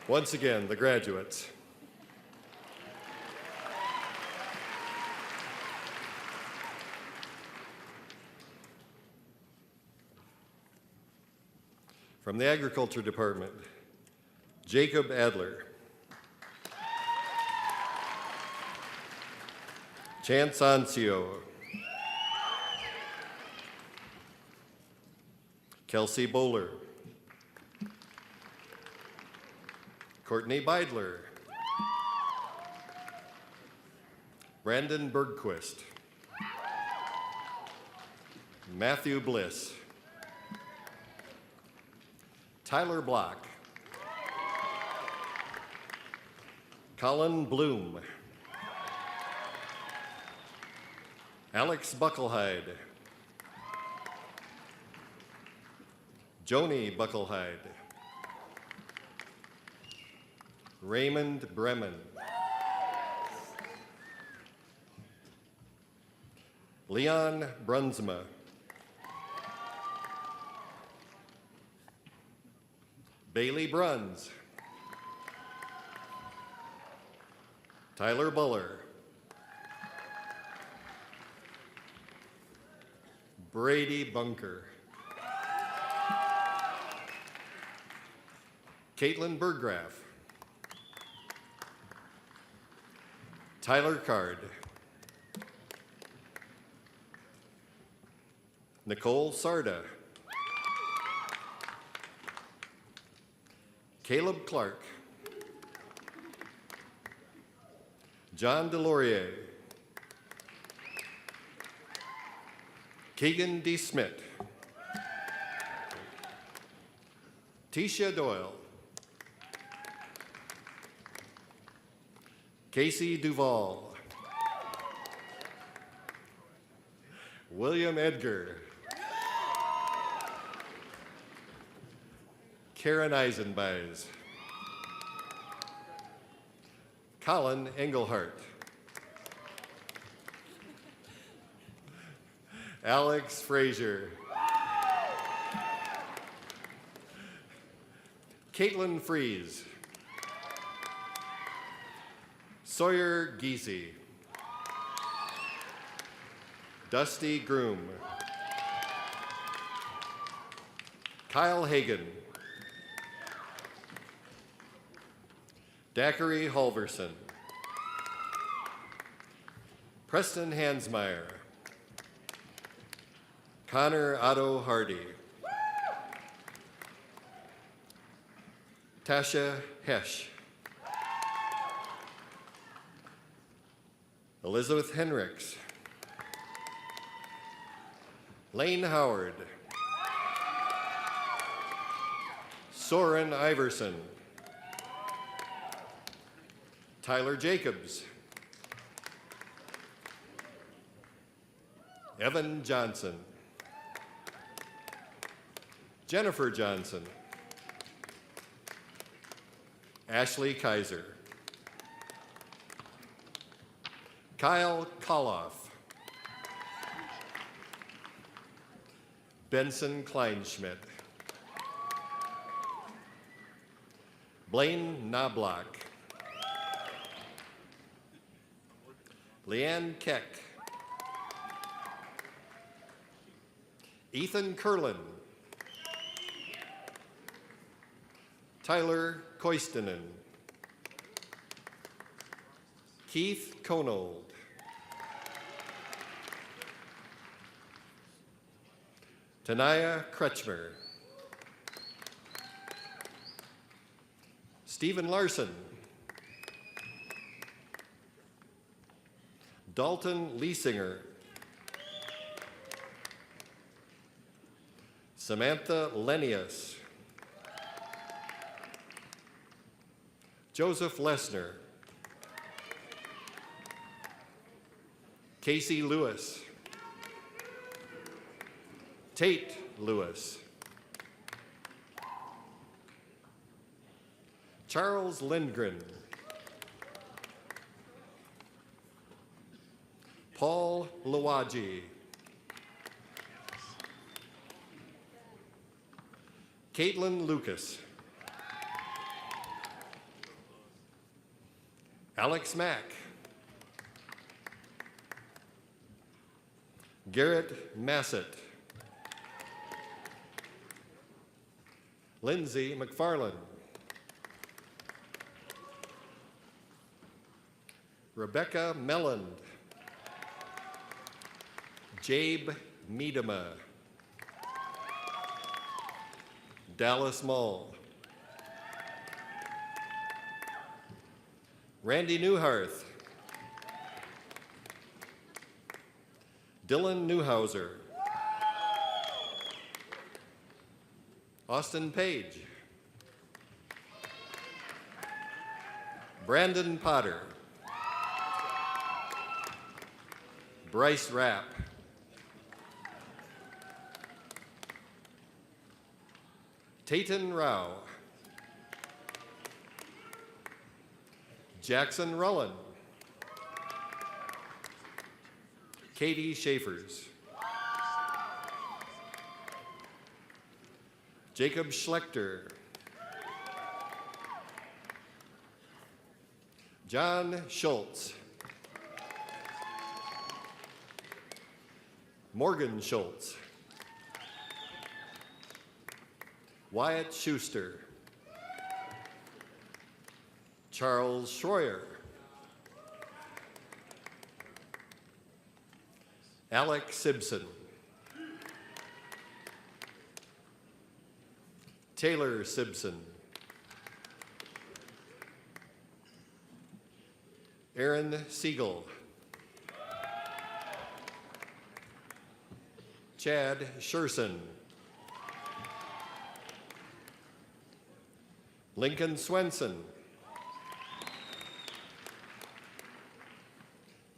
Once again, the graduates. From the Agriculture Department, Jacob Adler. Chance Ancio. Kelsey Bowler. Courtney Beidler. Brandon Bergquist. Matthew Bliss. Tyler Block. Colin Bloom. Alex Bucklehide. Joni Bucklehide. Raymond Bremen. Leon Brunsma. Bailey Bruns. Tyler Buller. Brady Bunker. Caitlin Berggraf. Tyler Card. Nicole Sarda. Caleb Clark. John Delorier. Keegan D. Smith. Tisha Doyle. Casey Duvall. William Edgar. Karen Eisenbeis. Colin Engelhart. Alex Frazier. Caitlin Fries. Sawyer Giese. Dusty Groom. Kyle Hagan. Daiquiri Halverson. Preston Hansmeyer. Connor Otto Hardy. Tasha Hesch. Elizabeth Henricks. Lane Howard. Soren Iverson. Tyler Jacobs. Evan Johnson. Jennifer Johnson. Ashley Kaiser. Kyle Koloff. Benson Kleinschmidt. Blaine Knobloch. Leanne Keck. Ethan Curlin. Tyler Koistinen. Keith Konold. Tanaya Kretschmer. Stephen Larson. Dalton Leesinger. Samantha Lenius. Joseph Lesner. Casey Lewis. Tate Lewis. Charles Lindgren. Paul Lawaji. Caitlin Lucas. Alex Mack. Garrett Massett. Lindsay McFarland. Rebecca Melland. Jabe Miedema. Dallas Mall. Randy Newharth. Dylan Newhauser. Austin Page. Brandon Potter. Bryce Rapp. Tayton Rao. Jackson Rullen. Katie Schaefers. Jacob Schlechter. John Schultz. Morgan Schultz. Wyatt Schuster. Charles Schroyer. Alec Simpson. Taylor Simpson. Aaron Siegel. Chad Sherson. Lincoln Swenson.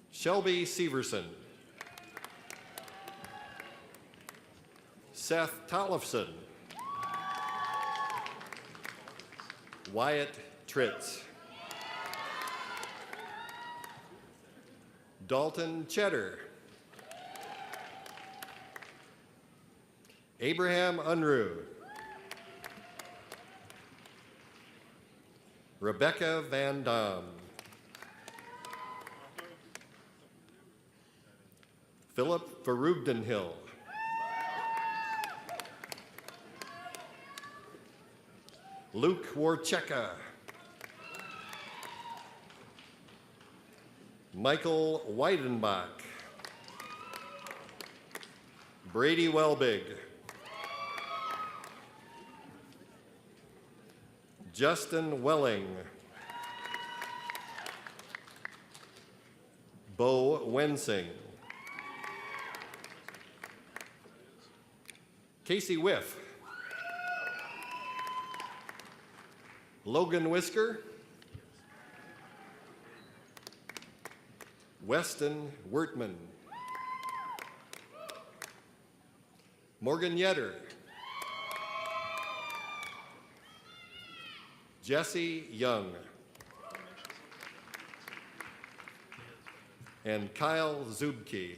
Shelby Severson. Seth Tollefson. Wyatt Tritz. Dalton Cheddar. Abraham Unruh. Rebecca Van Dam. Philip Verugdenhill. Luke Warcheka. Michael Weidenbach. Brady Welbig. Justin Welling. Bo Wensing. Casey Whiff. Logan Whisker. Weston Wertman. Morgan Yetter. Jesse Young. And Kyle Zubke.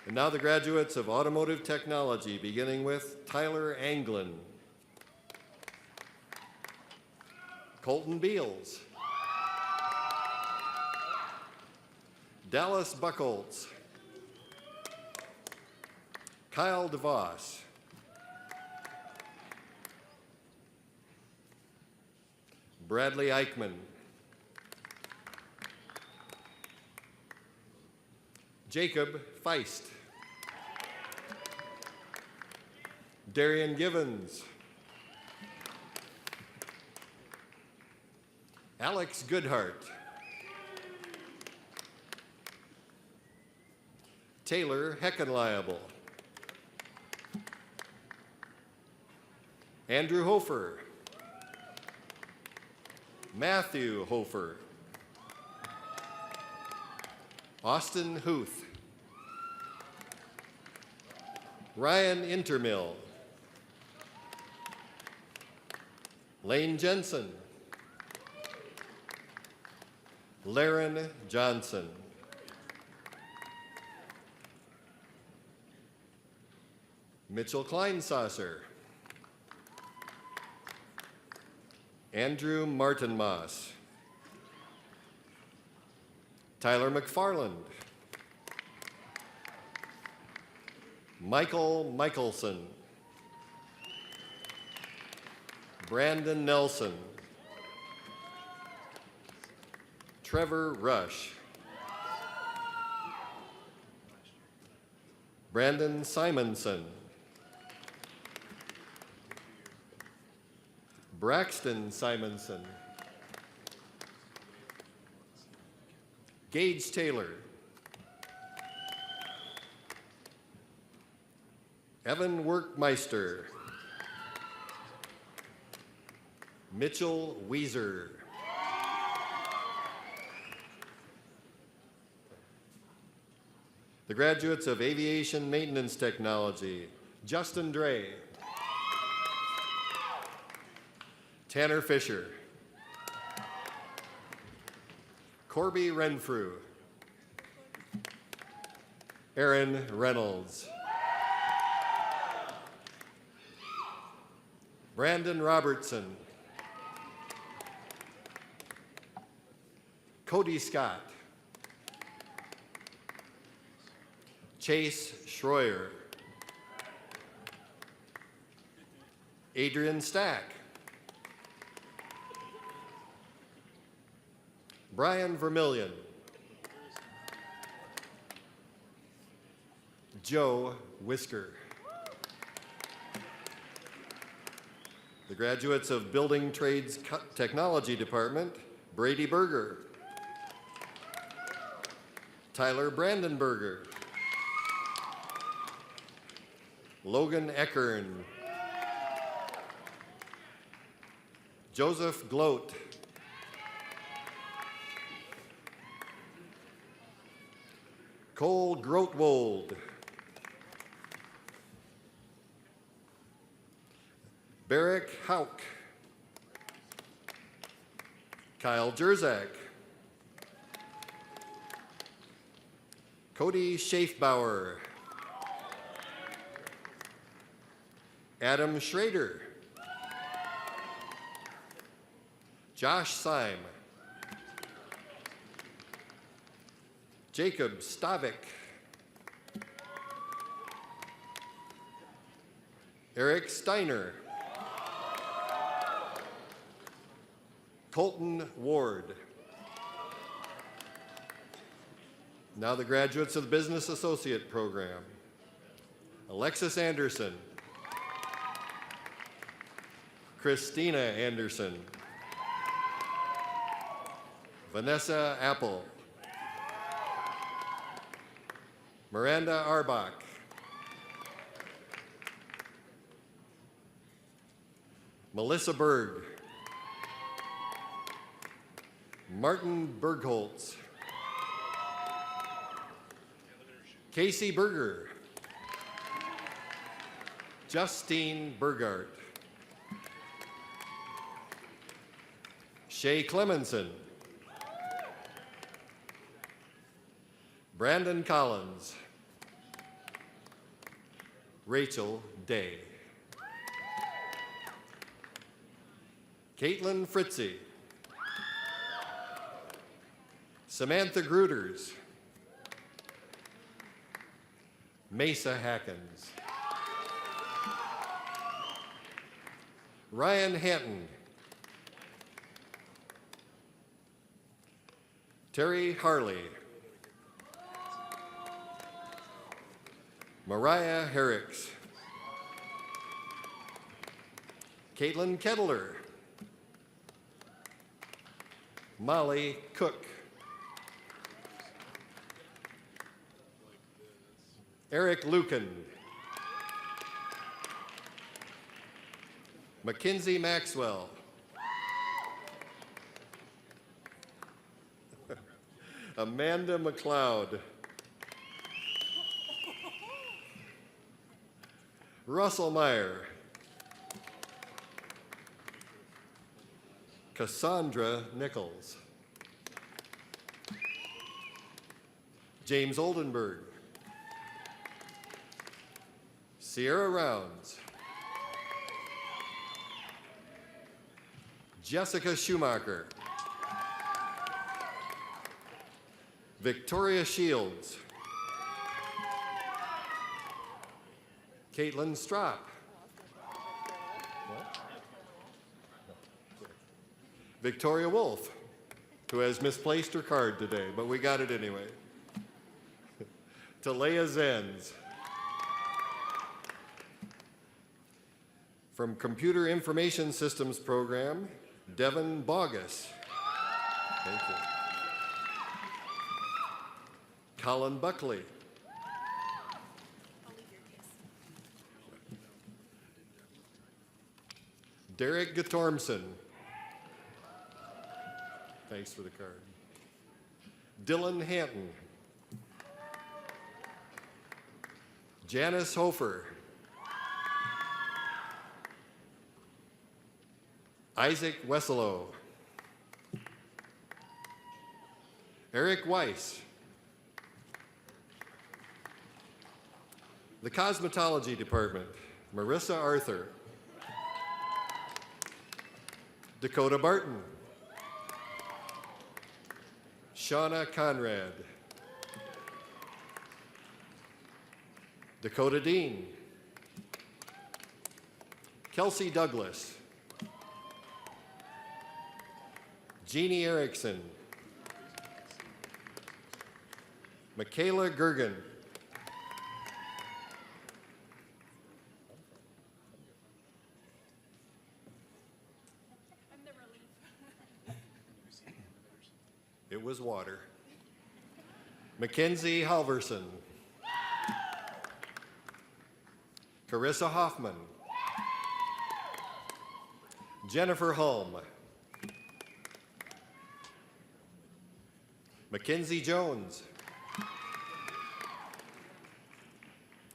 And now the graduates of automotive technology, beginning with Tyler Anglin. Colton Beals. Dallas Buckholz. Kyle DeVos. Bradley Eichman. Jacob Feist. Darian Givens. Alex Goodhart. Taylor Heckenliable. Andrew Hofer. Matthew Hofer. Austin Huth. Ryan Intermill. Lane Jensen. Laren Johnson. Mitchell Kleinsasser. Andrew Martinmas. Tyler McFarland. Michael Michelson. Brandon Nelson. Trevor Rush. Brandon Simonson. Braxton Simonson. Gage Taylor. Evan Workmeister. Mitchell Weiser. The graduates of Aviation Maintenance Technology, Justin Dre. Tanner Fisher. Corby Renfrew. Aaron Reynolds. Brandon Robertson. Cody Scott. Chase Schroyer. Adrian Stack. Brian Vermillion. Joe Whisker. The graduates of Building Trades Technology Department, Brady Berger. Tyler Brandenberger. Logan Eckern. Joseph Gloat. Cole Grotwold. Barrick Hauk. Kyle Jerzak. Cody Schaefbauer. Adam Schrader. Josh Syme. Jacob Stavik. Eric Steiner. Colton Ward. Now the graduates of the Business Associate Program. Alexis Anderson. Christina Anderson. Vanessa Apple. Miranda Arbach. Melissa Berg. Martin Bergholtz. Casey Berger. Justine Bergart. Shay Clemenson. Brandon Collins. Rachel Day. Caitlin Fritzy. Samantha Gruters. Mesa Hackens. Ryan Hanton. Terry Harley. Mariah Herricks. Caitlin Kettler. Molly Cook. Eric Lucan. Mackenzie Maxwell. Amanda McLeod. Russell Meyer. Cassandra Nichols. James Oldenburg. Sierra Rounds. Jessica Schumacher. Victoria Shields. Caitlin Strop. Victoria Wolf, who has misplaced her card today, but we got it anyway. Talea Zenz. From Computer Information Systems Program, Devin Bogus. Thank you. Colin Buckley. Derek Gatormson. Thanks for the card. Dylan Hanton. Janice Hofer. Isaac Wesselow. Eric Weiss. The Cosmetology Department, Marissa Arthur. Dakota Barton. Shauna Conrad. Dakota Dean. Kelsey Douglas. Jeannie Erickson. Michaela Gergen. It was water. Mackenzie Halverson. Carissa Hoffman. Jennifer Hulme. Mackenzie Jones.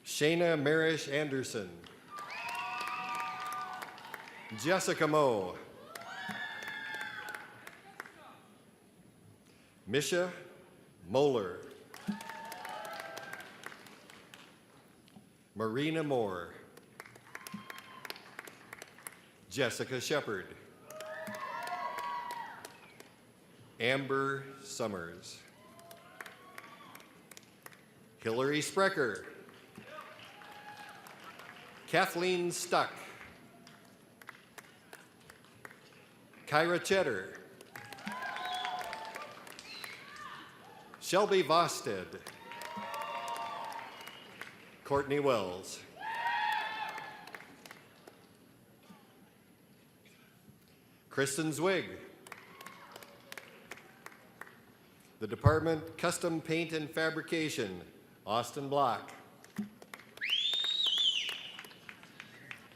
Shayna Marish Anderson. Jessica Moe. Misha Moeller. Marina Moore. Jessica Shepard. Amber Summers. Hillary Sprecher, Kathleen Stuck, Kyra Cheddar, Shelby Vosted, Courtney Wells, Kristen Zwig, the Department Custom Paint and Fabrication, Austin Block,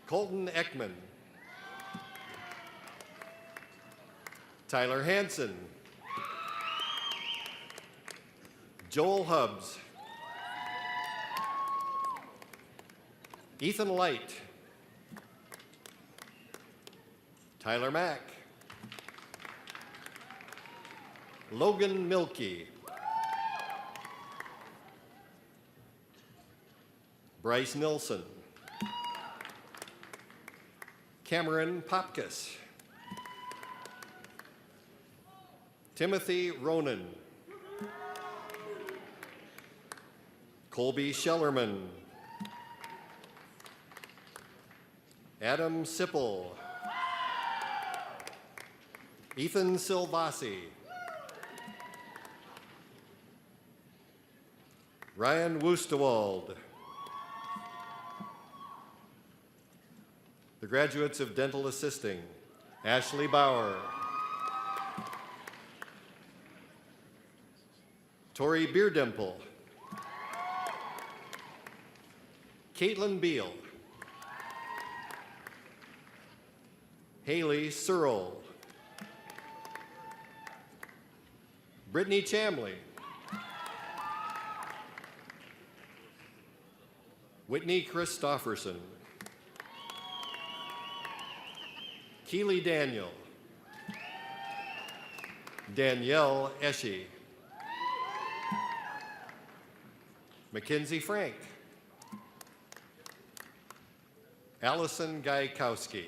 Colton Ekman, Tyler Hansen, Joel Hubbs, Ethan Light, Tyler Mack, Logan Milkey, Bryce Nilsson, Cameron Popkus, Timothy Ronan, Colby Schellerman, Adam Sipple, Ethan Silvasi, Ryan Woostewald, the graduates of Dental Assisting, Ashley Bauer, Tori Beardimple, Caitlin Beal, Haley Searle, Brittany Chamley, Whitney Christofferson, Keely Daniel, Danielle Esche, Mackenzie Frank, Allison Gaikowski,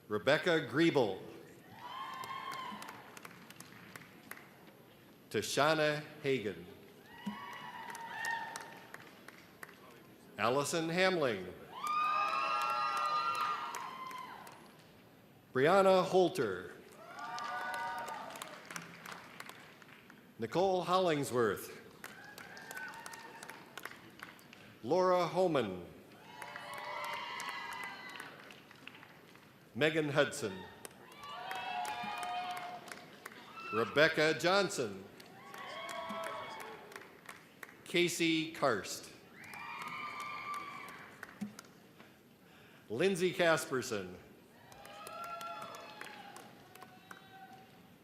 Rebecca Griebel, Tashana Hagan, Allison Hamling, Brianna Holter, Nicole Hollingsworth, Laura Homan, Megan Hudson, Rebecca Johnson, Casey Karst, Lindsay Casperson,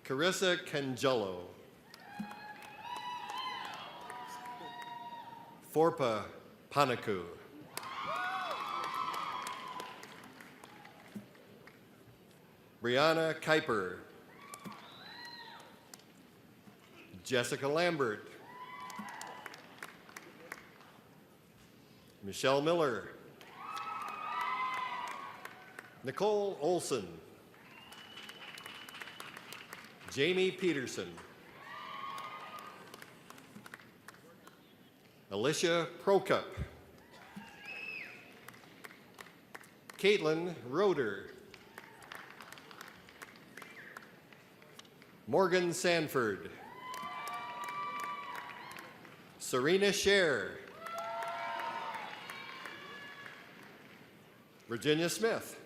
Carissa Cangello, Forpa Panaku, Brianna Kuiper, Jessica Lambert, Michelle Miller, Nicole Olson, Jamie Peterson, Alicia Prokup, Caitlin Roeder, Morgan Sanford, Serena Scher, Virginia Smith,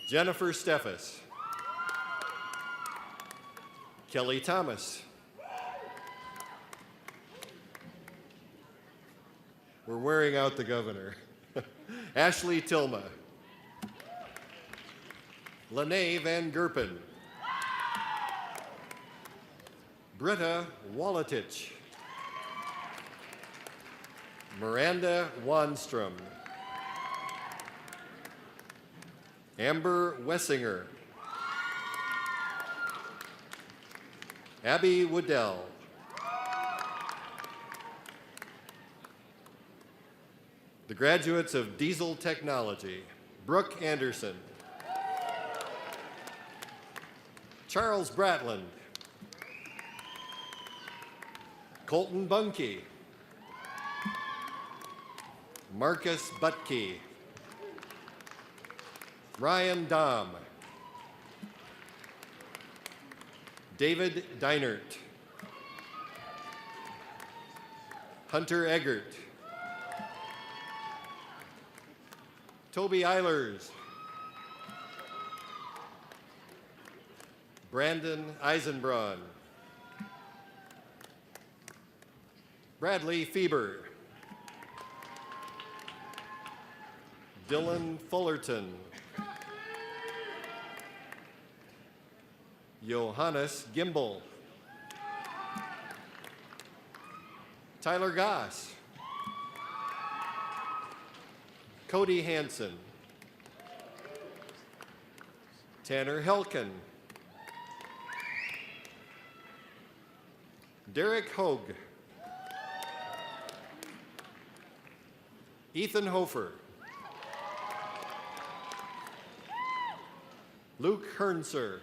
Jennifer Steffes, Kelly Thomas. We're wearing out the governor. Ashley Tilma, Lene Van Gerpen, Britta Walatich, Miranda Wanstrom, Amber Wessinger, Abby Woodell, the graduates of Diesel Technology, Brooke Anderson, Charles Bratland, Colton Bunke, Marcus Butke, Ryan Dom, David Deinert, Hunter Eggert, Toby Eilers, Brandon Eisenbraun, Bradley Fieber, Dylan Fullerton, Johannes Gimbel, Tyler Goss, Cody Hansen, Tanner Helken, Derek Hogue, Ethan Hofer, Luke Hernser,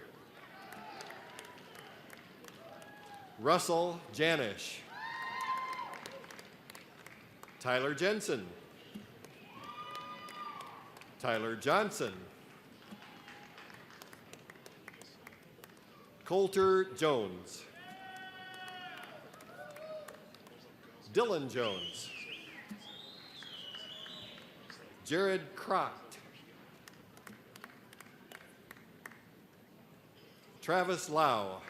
Russell Janish, Tyler Jensen, Tyler Johnson, Coulter Jones, Dylan Jones, Jared Croct, Travis Lau,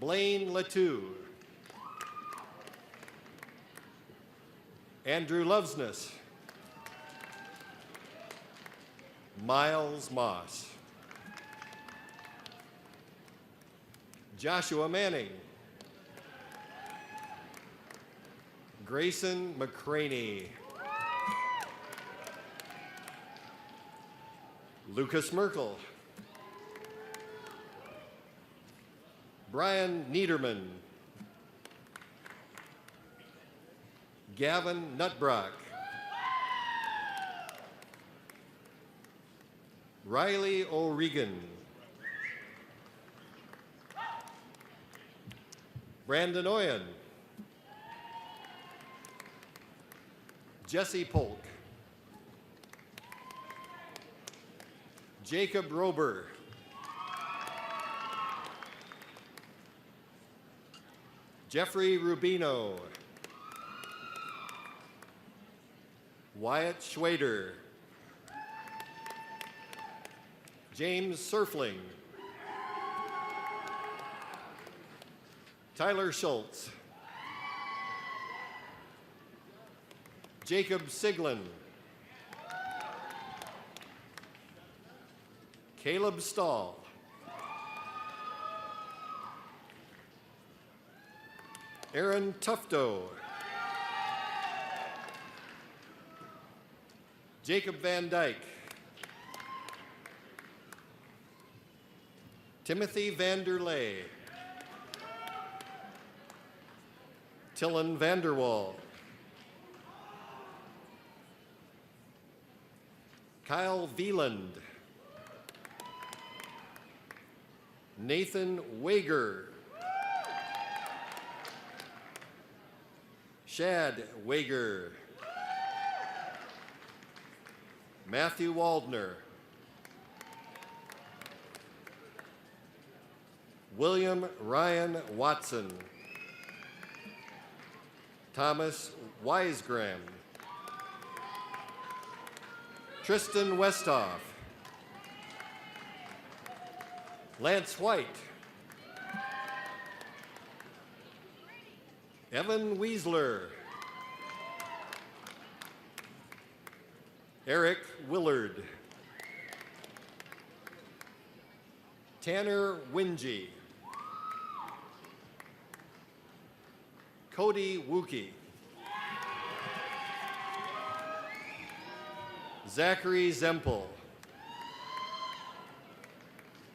Blaine Latu, Andrew Lovesness, Miles Moss, Joshua Manning, Grayson McCraney, Lucas Merkel, Brian Niederman, Gavin Nutbrock, Riley O'Regan, Brandon Oyen, Jesse Polk, Jacob Rober, Jeffrey Rubino, Wyatt Schwader, James Surfling, Tyler Schultz, Jacob Siglin, Caleb Stahl, Aaron Tufto, Jacob Van Dyke, Timothy Vanderlei, Tillen Vanderwall, Kyle Veland, Nathan Wager, Shad Wager, Matthew Waldner, William Ryan Watson, Thomas Wisegram, Tristan Westhoff, Lance White, Evan Weisler, Eric Willard, Tanner Wingy, Cody Wookie, Zachary Zempel,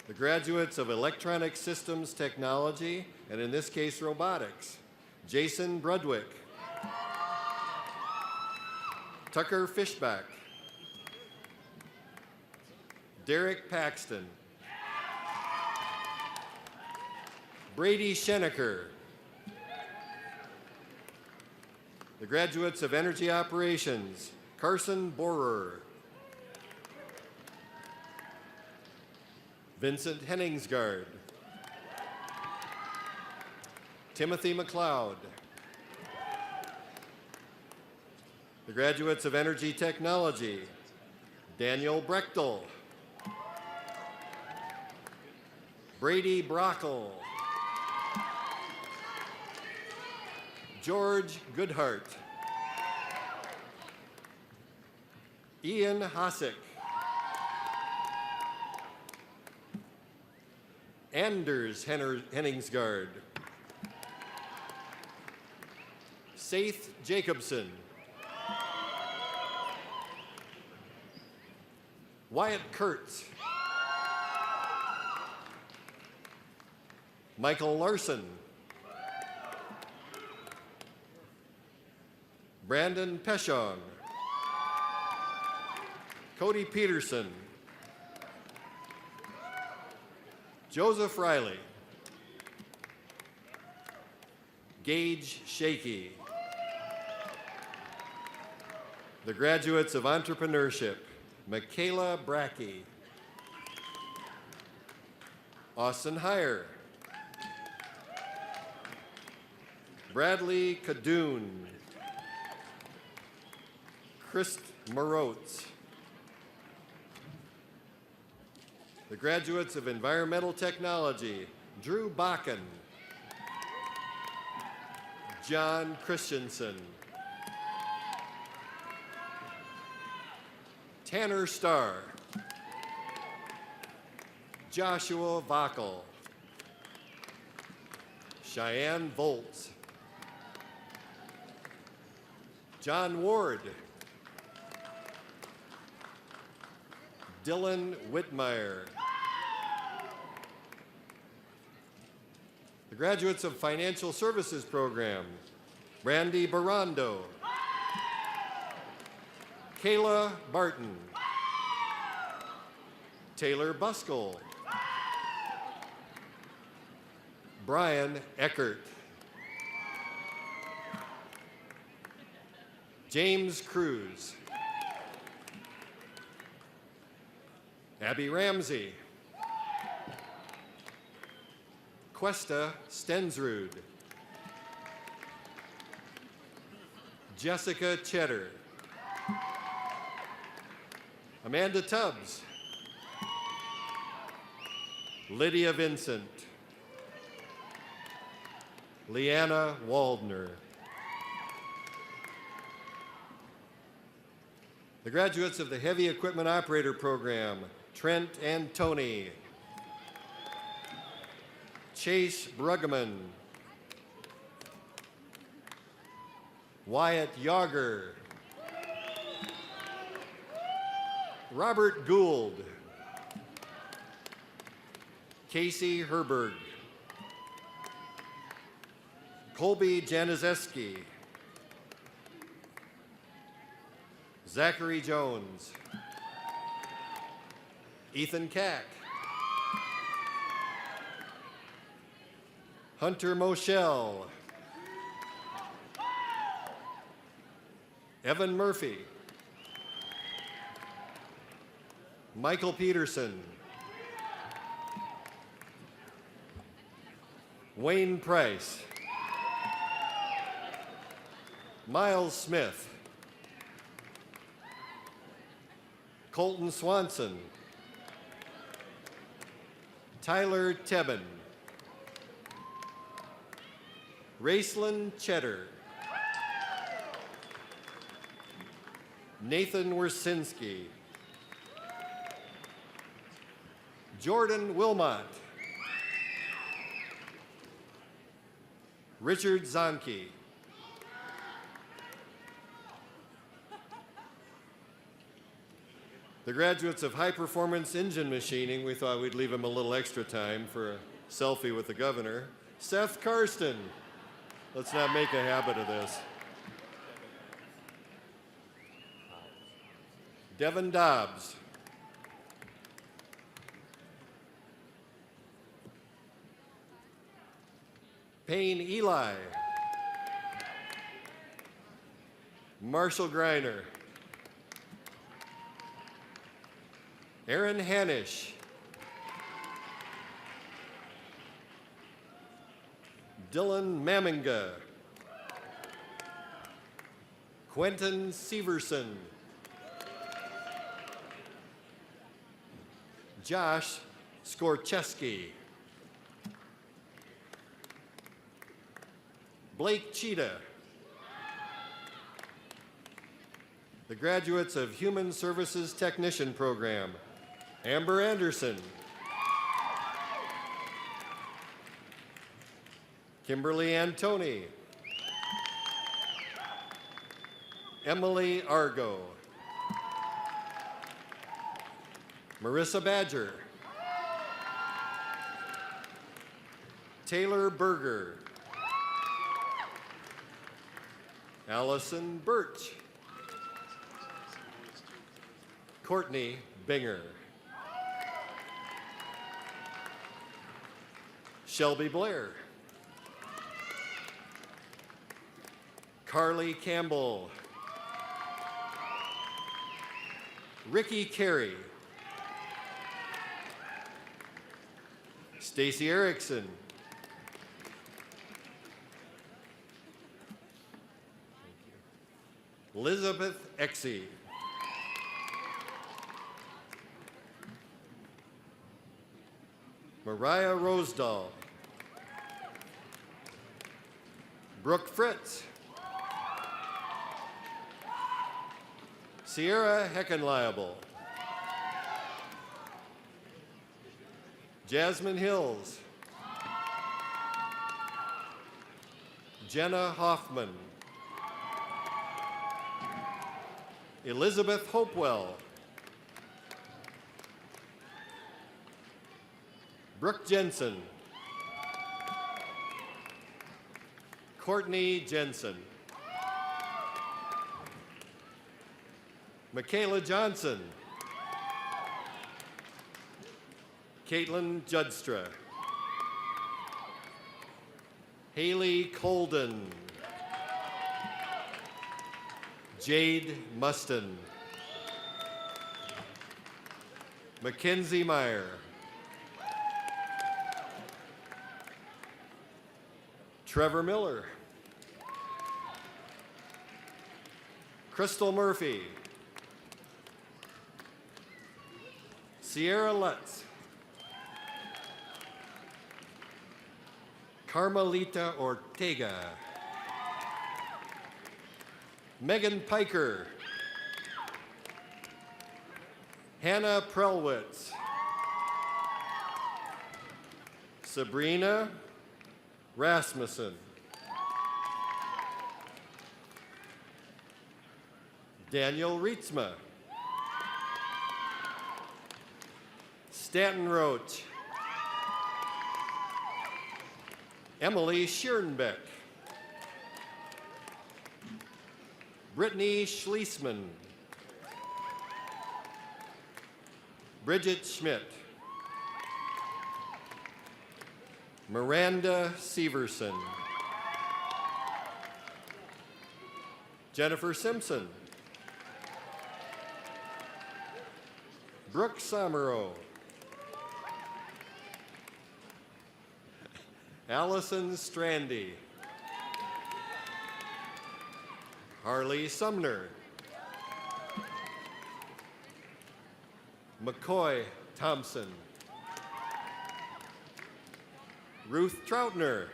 the graduates of Electronic Systems Technology, and in this case, robotics, Jason Brudwick, Tucker Fishback, Derek Paxton. Brady Schenecker. The graduates of Energy Operations, Carson Borer. Vincent Henningsgaard. Timothy McLeod. The graduates of Energy Technology, Daniel Brechtel. Brady Brockle. George Goodhart. Ian Hosick. Anders Henningsgaard. Saith Jacobson. Wyatt Kurtz. Michael Larson. Brandon Peshong. Cody Peterson. Joseph Riley. Gage Shaky. The graduates of Entrepreneurship, Michaela Brackey. Austin Heyer. Bradley Cadoon. Chris Morotz. The graduates of Environmental Technology, Drew Bakken. John Christensen. Tanner Starr. Joshua Vackel. Cheyenne Volz. John Ward. Dylan Whitmire. The graduates of Financial Services Program, Randy Barando. Kayla Barton. Taylor Buskell. Brian Eckert. James Cruz. Abby Ramsey. Questa Stensrud. Jessica Cheddar. Amanda Tubbs. Lydia Vincent. Leanna Waldner. The graduates of the Heavy Equipment Operator Program, Trent and Tony. Chase Bruggeman. Wyatt Yager. Robert Gould. Casey Herberg. Colby Januszewski. Zachary Jones. Ethan Cack. Hunter Moschel. Evan Murphy. Michael Peterson. Wayne Price. Miles Smith. Colton Swanson. Tyler Tebben. Raceland Cheddar. Nathan Wersinski. Jordan Wilmot. Richard Zonke. The graduates of High Performance Engine Machining, we thought we'd leave him a little extra time for a selfie with the governor. Seth Karsten. Let's not make a habit of this. Devin Dobbs. Payne Eli. Marshall Greiner. Aaron Hanisch. Dylan Maminga. Quentin Severson. Josh Skorcheski. Blake Cheetah. The graduates of Human Services Technician Program, Amber Anderson. Kimberly Antoni. Emily Argo. Marissa Badger. Taylor Berger. Allison Birch. Courtney Binger. Shelby Blair. Carly Campbell. Ricky Carey. Stacy Erickson. Elizabeth Exie. Mariah Rosedal. Brooke Fritz. Sierra Heckenliable. Jasmine Hills. Jenna Hoffman. Elizabeth Hopewell. Brooke Jensen. Courtney Jensen. Michaela Johnson. Caitlin Judstra. Haley Colden. Jade Muston. Mackenzie Meyer. Trevor Miller. Crystal Murphy. Sierra Lutz. Carmelita Ortega. Megan Piker. Hannah Prelwitz. Sabrina Rasmussen. Daniel Rietzma. Stanton Roach. Emily Schierenbeck. Brittany Schließman. Bridget Schmidt. Miranda Severson. Jennifer Simpson. Brooke Somero. Allison Strandy. Harley Sumner. McCoy Thompson. Ruth Troutner.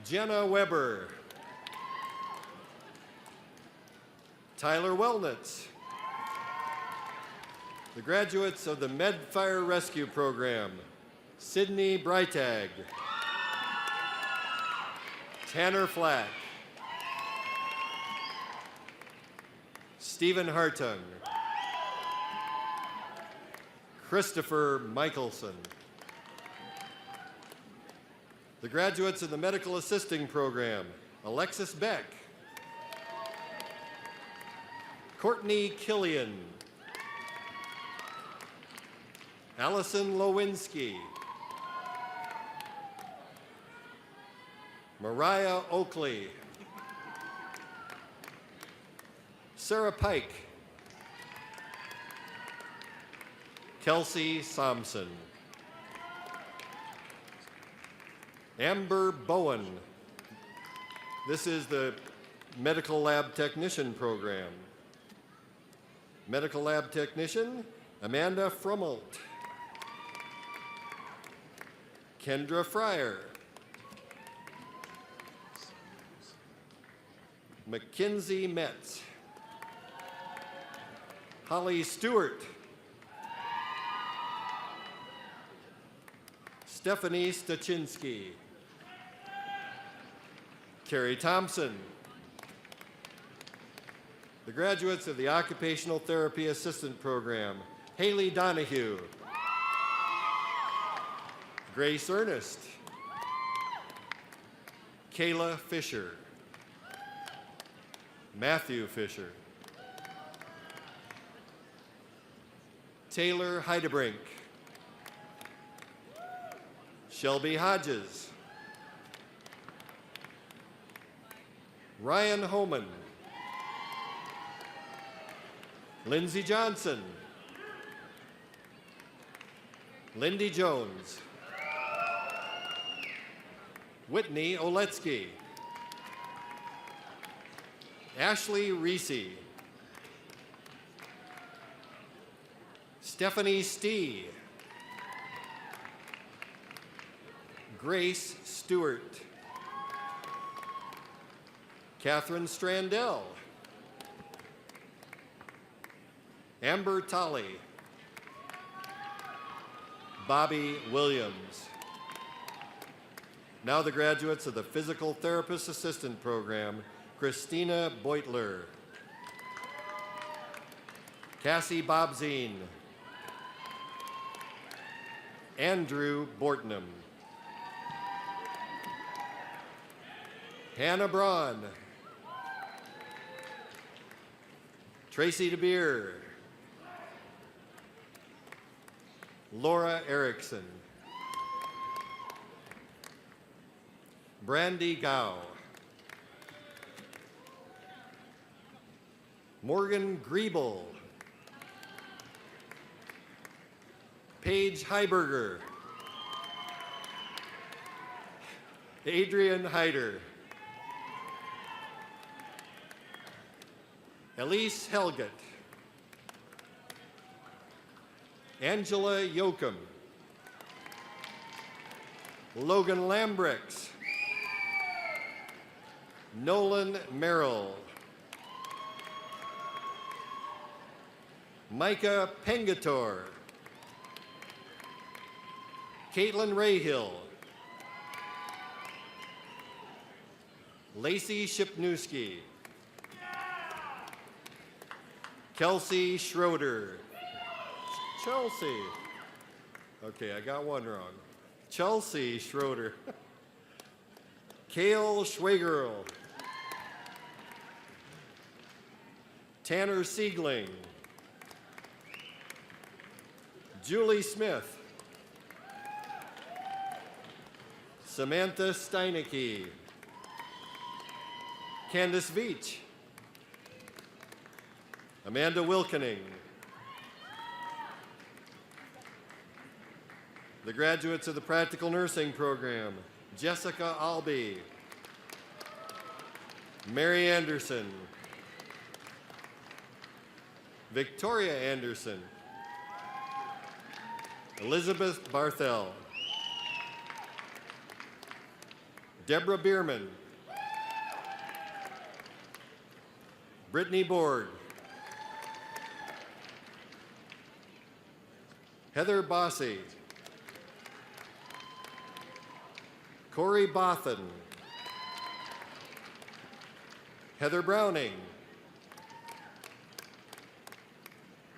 Jenna Weber. Tyler Wellnitz. The graduates of the Med Fire Rescue Program, Sydney Breitag. Tanner Flack. Stephen Hartung. Christopher Michelson. The graduates of the Medical Assisting Program, Alexis Beck. Courtney Killian. Allison Lewinsky. Mariah Oakley. Sarah Pike. Kelsey Somson. Amber Bowen. This is the Medical Lab Technician program. Medical Lab Technician, Amanda Frummelt. Kendra Fryer. Mackenzie Metz. Holly Stewart. Stephanie Stachinsky. Carrie Thompson. The graduates of the Occupational Therapy Assistant Program, Haley Donahue. Grace Ernest. Kayla Fisher. Matthew Fisher. Taylor Heidebrink. Shelby Hodges. Ryan Homan. Lindsey Johnson. Lindy Jones. Whitney Oletsky. Ashley Reese. Stephanie Stee. Grace Stewart. Catherine Strandell. Amber Tolley. Bobby Williams. Now the graduates of the Physical Therapist Assistant Program, Christina Beutler. Cassie Bobzine. Andrew Bortnam. Hannah Braun. Tracy DeBeer. Laura Erickson. Brandy Gao. Morgan Griebel. Paige Heiberger. Adrian Heider. Elise Helgett. Angela Yoakum. Logan Lambrix. Nolan Merrill. Micah Pengator. Caitlin Rayhill. Lacey Shipnewski. Kelsey Schroeder. Chelsea. Okay, I got one wrong. Chelsea Schroeder. Kale Schwagerl. Tanner Siegling. Julie Smith. Samantha Steinecke. Candace Veach. Amanda Wilkening. The graduates of the Practical Nursing Program, Jessica Albee. Mary Anderson. Victoria Anderson. Elizabeth Barthel. Deborah Bierman. Brittany Board. Heather Bossy. Corey Bothan. Heather Browning.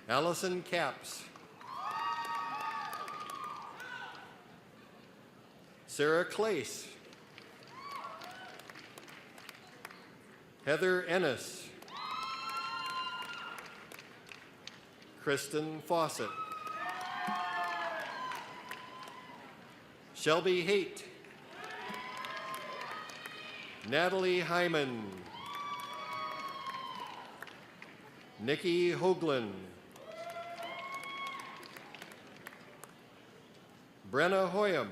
Allison Capps. Sarah Clace. Heather Ennis. Kristen Fawcett. Shelby Haight. Natalie Hyman. Nikki Hoagland. Brenna Hoyam.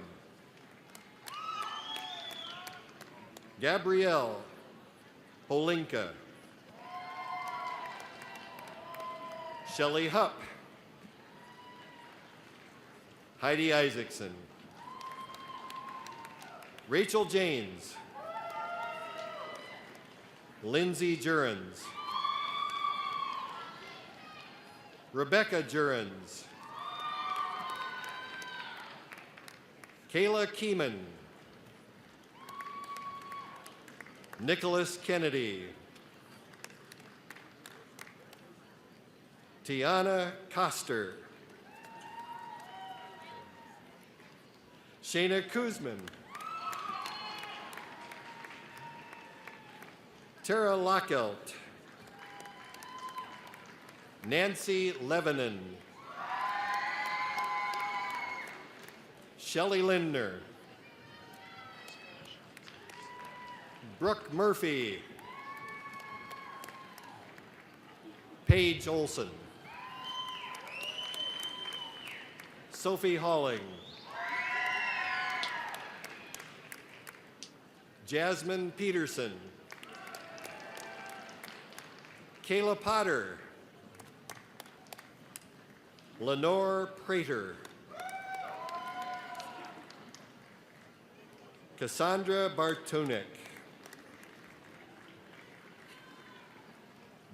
Gabrielle Holinka. Shelley Hupp. Heidi Isaacson. Rachel Janes. Lindsay Jurens. Rebecca Jurens. Kayla Keeman. Nicholas Kennedy. Tiana Koster. Shayna Kuzman. Tara Lockelt. Nancy Lebanon. Shelley Lindner. Brooke Murphy. Paige Olson. Sophie Halling. Jasmine Peterson. Kayla Potter. Lenore Prater. Cassandra Bartunek.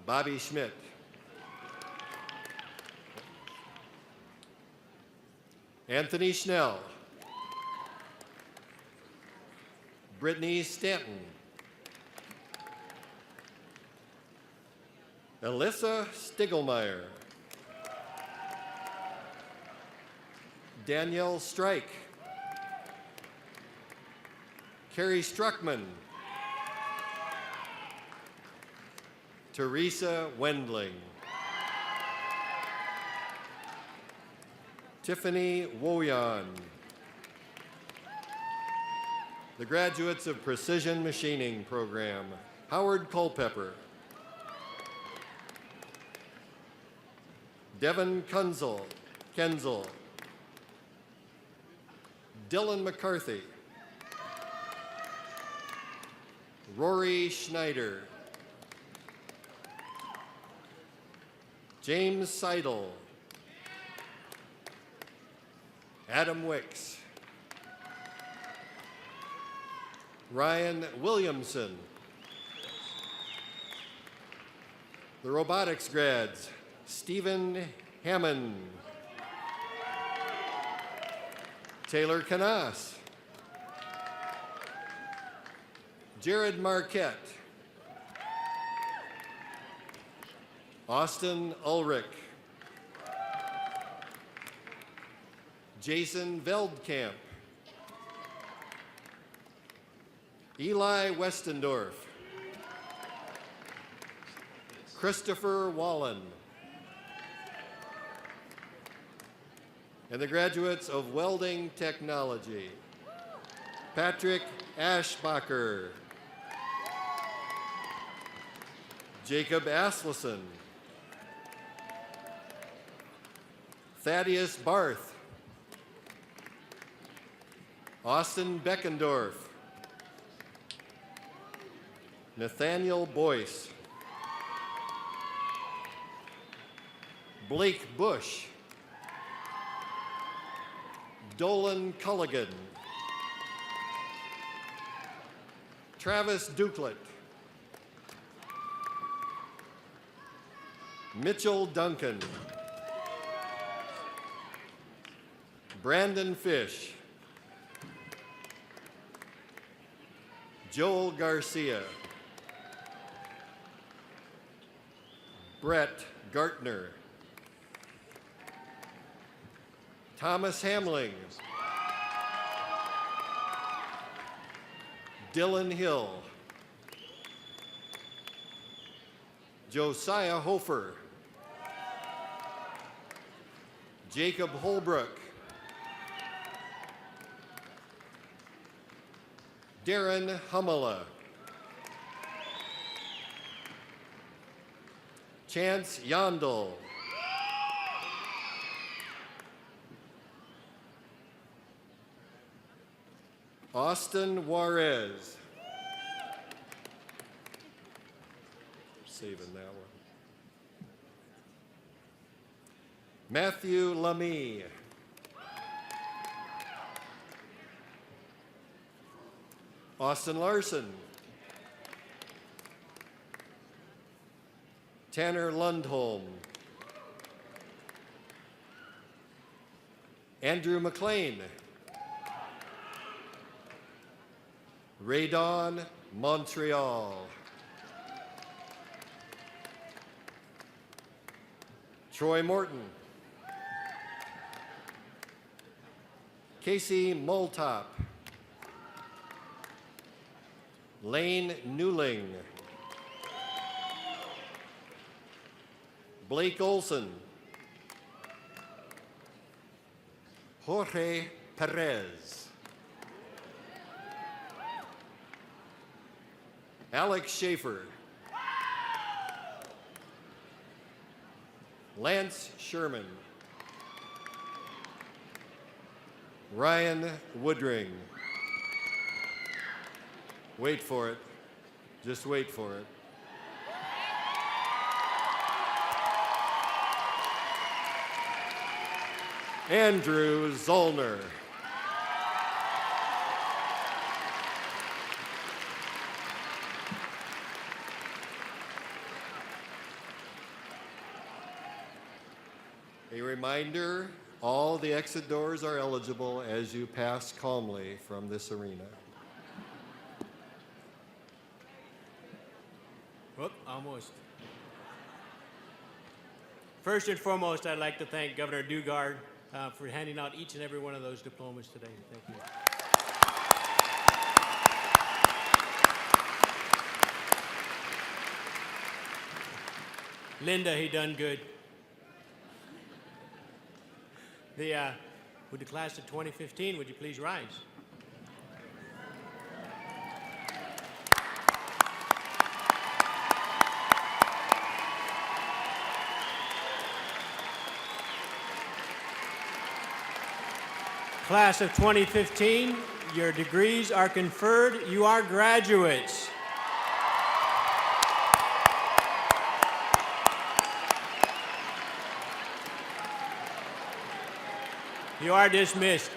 Bobby Schmidt. Anthony Schnell. Brittany Stanton. Alyssa Stiglmeyer. Danielle Strike. Carrie Struckman. Teresa Wendling. Tiffany Woyan. The graduates of Precision Machining Program, Howard Culpepper. Devin Kunzel, Kenzel. Dylan McCarthy. Rory Schneider. James Seidel. Adam Wicks. Ryan Williamson. The robotics grads, Stephen Hammond. Taylor Canas. Jared Marquette. Austin Ulrich. Jason Veldkamp. Eli Westendorf. Christopher Wallen. And the graduates of Welding Technology, Patrick Ashbacher. Jacob Asleson. Thaddeus Barth. Austin Beckendorf. Nathaniel Boyce. Blake Bush. Dolan Culligan. Travis Duclet. Mitchell Duncan. Brandon Fish. Joel Garcia. Brett Gartner. Thomas Hamling. Dylan Hill. Josiah Hofer. Jacob Holbrook. Darren Hummela. Chance Yondel. Austin Juarez. Saving that one. Matthew Lamy. Austin Larson. Tanner Lundholm. Andrew McLean. Raydon Montreal. Troy Morton. Casey Moltop. Lane Newling. Blake Olson. Jorge Perez. Alex Schaefer. Lance Sherman. Ryan Woodring. Wait for it. Just wait for it. Andrew Zollner. A reminder, all the exit doors are eligible as you pass calmly from this arena. Whoop, almost. First and foremost, I'd like to thank Governor Dugard for handing out each and every one of those diplomas today. Thank you. Linda, he done good. Would the class of 2015, would you please rise? Class of 2015, your degrees are conferred. You are graduates. You are dismissed.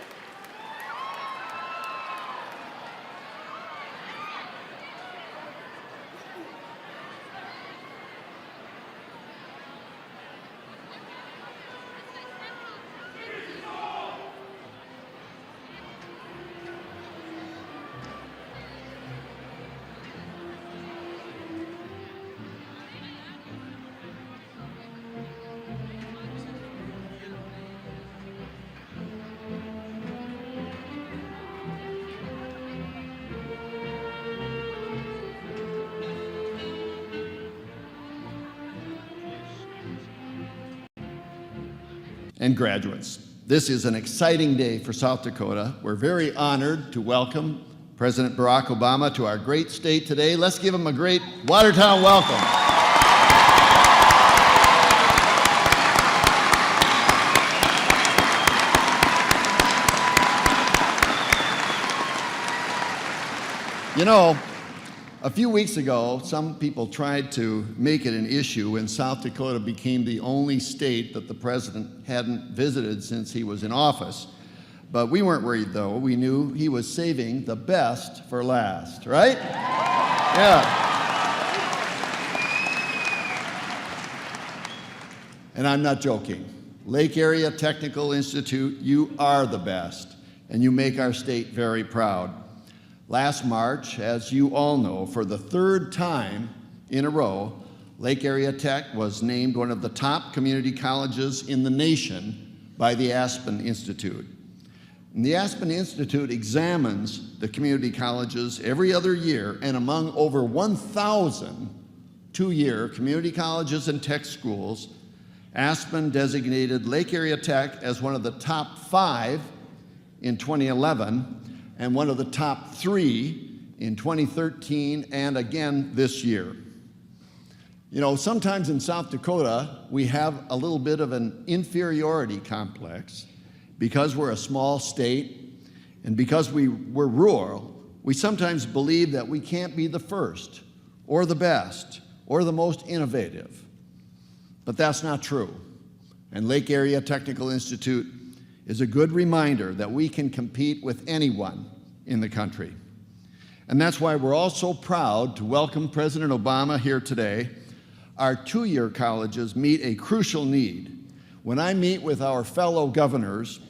And graduates, this is an exciting day for South Dakota. We're very honored to welcome President Barack Obama to our great state today. Let's give him a great Watertown welcome. You know, a few weeks ago, some people tried to make it an issue when South Dakota became the only state that the president hadn't visited since he was in office. But we weren't worried, though. We knew he was saving the best for last, right? Yeah. And I'm not joking. Lake Area Technical Institute, you are the best, and you make our state very proud. Last March, as you all know, for the third time in a row, Lake Area Tech was named one of the top community colleges in the nation by the Aspen Institute. And the Aspen Institute examines the community colleges every other year, and among over 1,000 two-year community colleges and tech schools, Aspen designated Lake Area Tech as one of the top 5 in 2011, and one of the top 3 in 2013 and again this year. You know, sometimes in South Dakota, we have a little bit of an inferiority complex because we're a small state and because we're rural. We sometimes believe that we can't be the first or the best or the most innovative. But that's not true. And Lake Area Technical Institute is a good reminder that we can compete with anyone in the country. And that's why we're all so proud to welcome President Obama here today. Our two-year colleges meet a crucial need. When I meet with our fellow governors,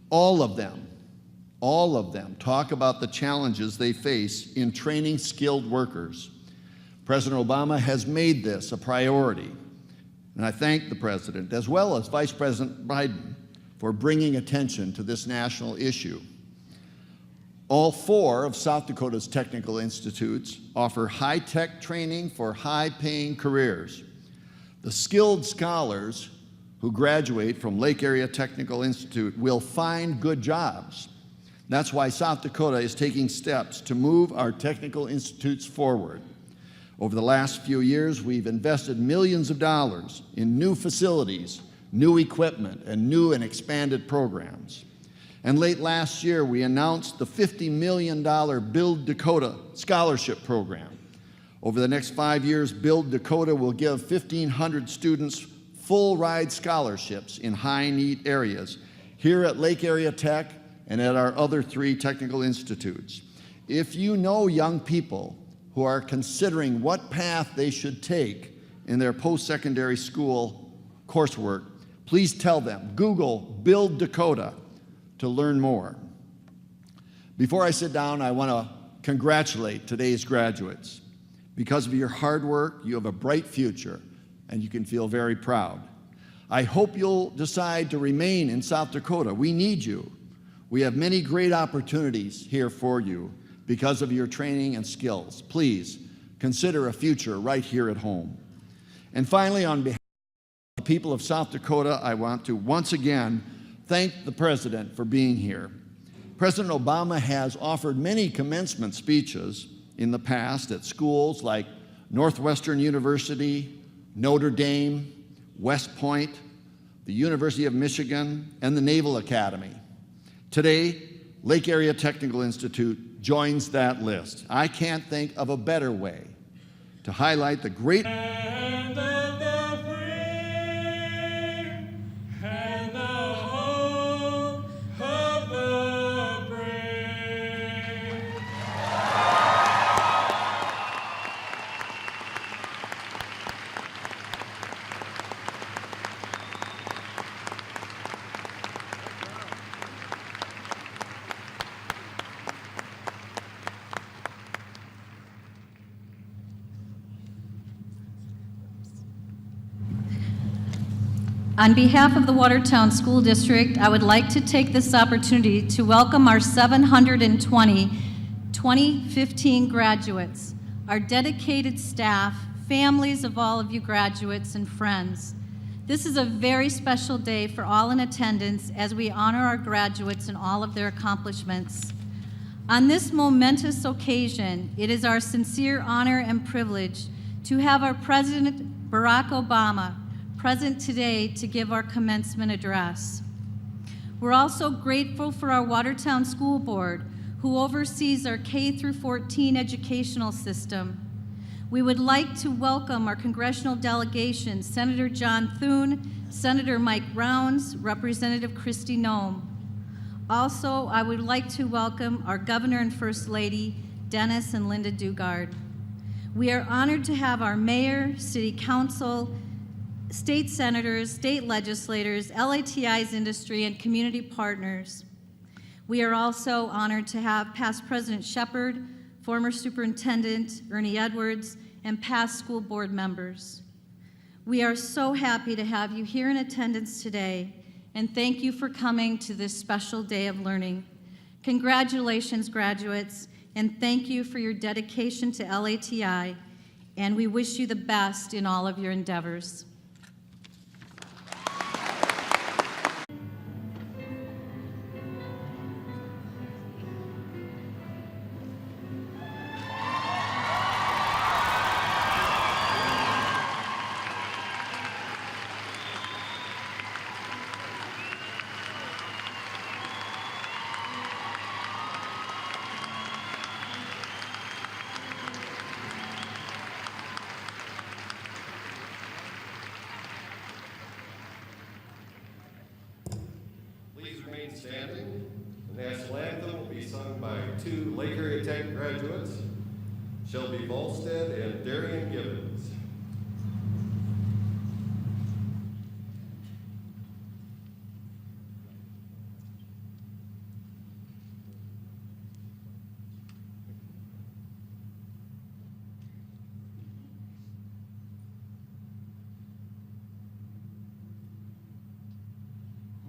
all of them talk about the challenges they face in training skilled workers. President Obama has made this a priority, and I thank the President, as well as Vice President Biden, for bringing attention to this national issue. All 4 of South Dakota's technical institutes offer high-tech training for high-paying careers. The skilled scholars who graduate from Lake Area Technical Institute will find good jobs. That's why South Dakota is taking steps to move our technical institutes forward. Over the last few years, we've invested millions of dollars in new facilities, new equipment, and new and expanded programs. And late last year, we announced the $50 million Build Dakota scholarship program. Over the next 5 years, Build Dakota will give 1,500 students full ride scholarships in high-need areas here at Lake Area Tech and at our other 3 technical institutes. If you know young people who are considering what path they should take in their post-secondary school coursework, please tell them, Google Build Dakota to learn more. Before I sit down, I want to congratulate today's graduates. Because of your hard work, you have a bright future, and you can feel very proud. I hope you'll decide to remain in South Dakota. We need you. We have many great opportunities here for you because of your training and skills. Please consider a future right here at home. And finally, on behalf of the people of South Dakota, I want to once again thank the President for being here. President Obama has offered many commencement speeches in the past at schools like Northwestern University, Notre Dame, West Point, the University of Michigan, and the Naval Academy. Today, Lake Area Technical Institute joins that list. I can't think of a better way to highlight the great Land of the free and the home of the brave. On behalf of the Watertown School District, I would like to take this opportunity to welcome our 720 2015 graduates, our dedicated staff, families of all of you graduates, and friends. This is a very special day for all in attendance as we honor our graduates and all of their accomplishments. On this momentous occasion, it is our sincere honor and privilege to have our President, Barack Obama, present today to give our commencement address. We're also grateful for our Watertown School Board, who oversees our K-14 educational system. We would like to welcome our congressional delegation, Senator John Thune, Senator Mike Rounds, Representative Kristi Noem. Also, I would like to welcome our Governor and First Lady, Dennis and Linda Dugard. We are honored to have our Mayor, City Council, state senators, state legislators, LATI's industry, and community partners. We are also honored to have past President Shepard, former Superintendent Ernie Edwards, and past school board members. We are so happy to have you here in attendance today, and thank you for coming to this special day of learning. Congratulations, graduates, and thank you for your dedication to LATI, and we wish you the best in all of your endeavors. Lake Area Tech graduates, Shelby Volstead and Darian Gibbons.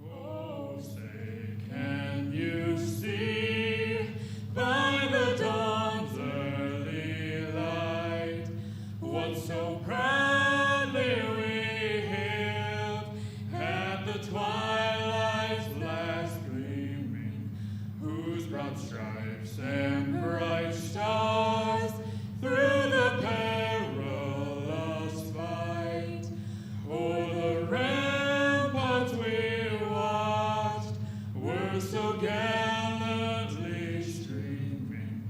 Oh, say, can you see by the dawn's early light what so proudly we hailed at the twilight's last gleaming, whose broad stripes and bright stars through the perilous fight o'er the ramparts we watched were so gallantly streaming,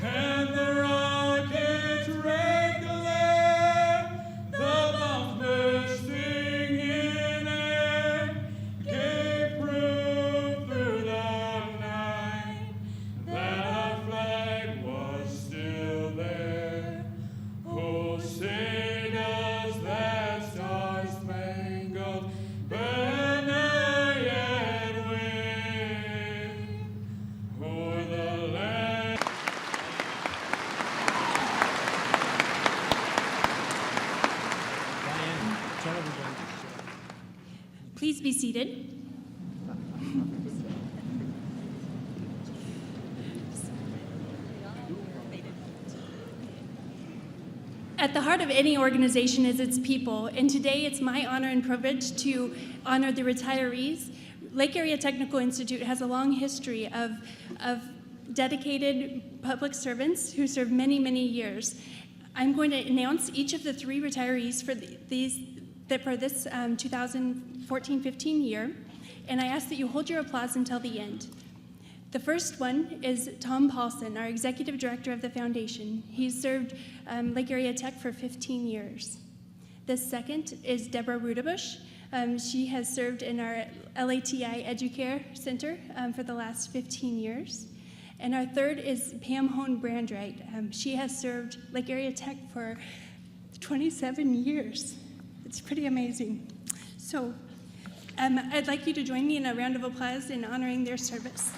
and the rocket's red glare, the bombs bursting in air, gave proof through the night that our flag was still there. Oh, say does that star-spangled banner yet wave o'er the land? Diane, tell everybody. Please be seated. At the heart of any organization is its people, and today it's my honor and privilege to honor the retirees. Lake Area Technical Institute has a long history of dedicated public servants who served many, many years. I'm going to announce each of the 3 retirees for this 2014-15 year, and I ask that you hold your applause until the end. The first one is Tom Paulson, our Executive Director of the Foundation. He's served Lake Area Tech for 15 years. The second is Deborah Rudabush. She has served in our LATI Educare Center for the last 15 years. And our third is Pam Hone-Brandreit. She has served Lake Area Tech for 27 years. It's pretty amazing. So I'd like you to join me in a round of applause in honoring their service.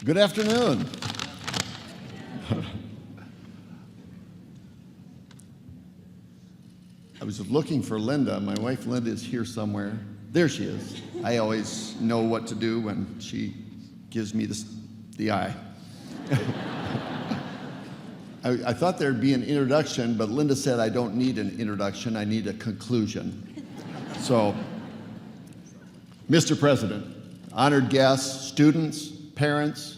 Good afternoon. I was looking for Linda. My wife Linda is here somewhere. There she is. I always know what to do when she gives me the eye. I thought there'd be an introduction, but Linda said I don't need an introduction, I need a conclusion. So, Mr. President, honored guests, students, parents,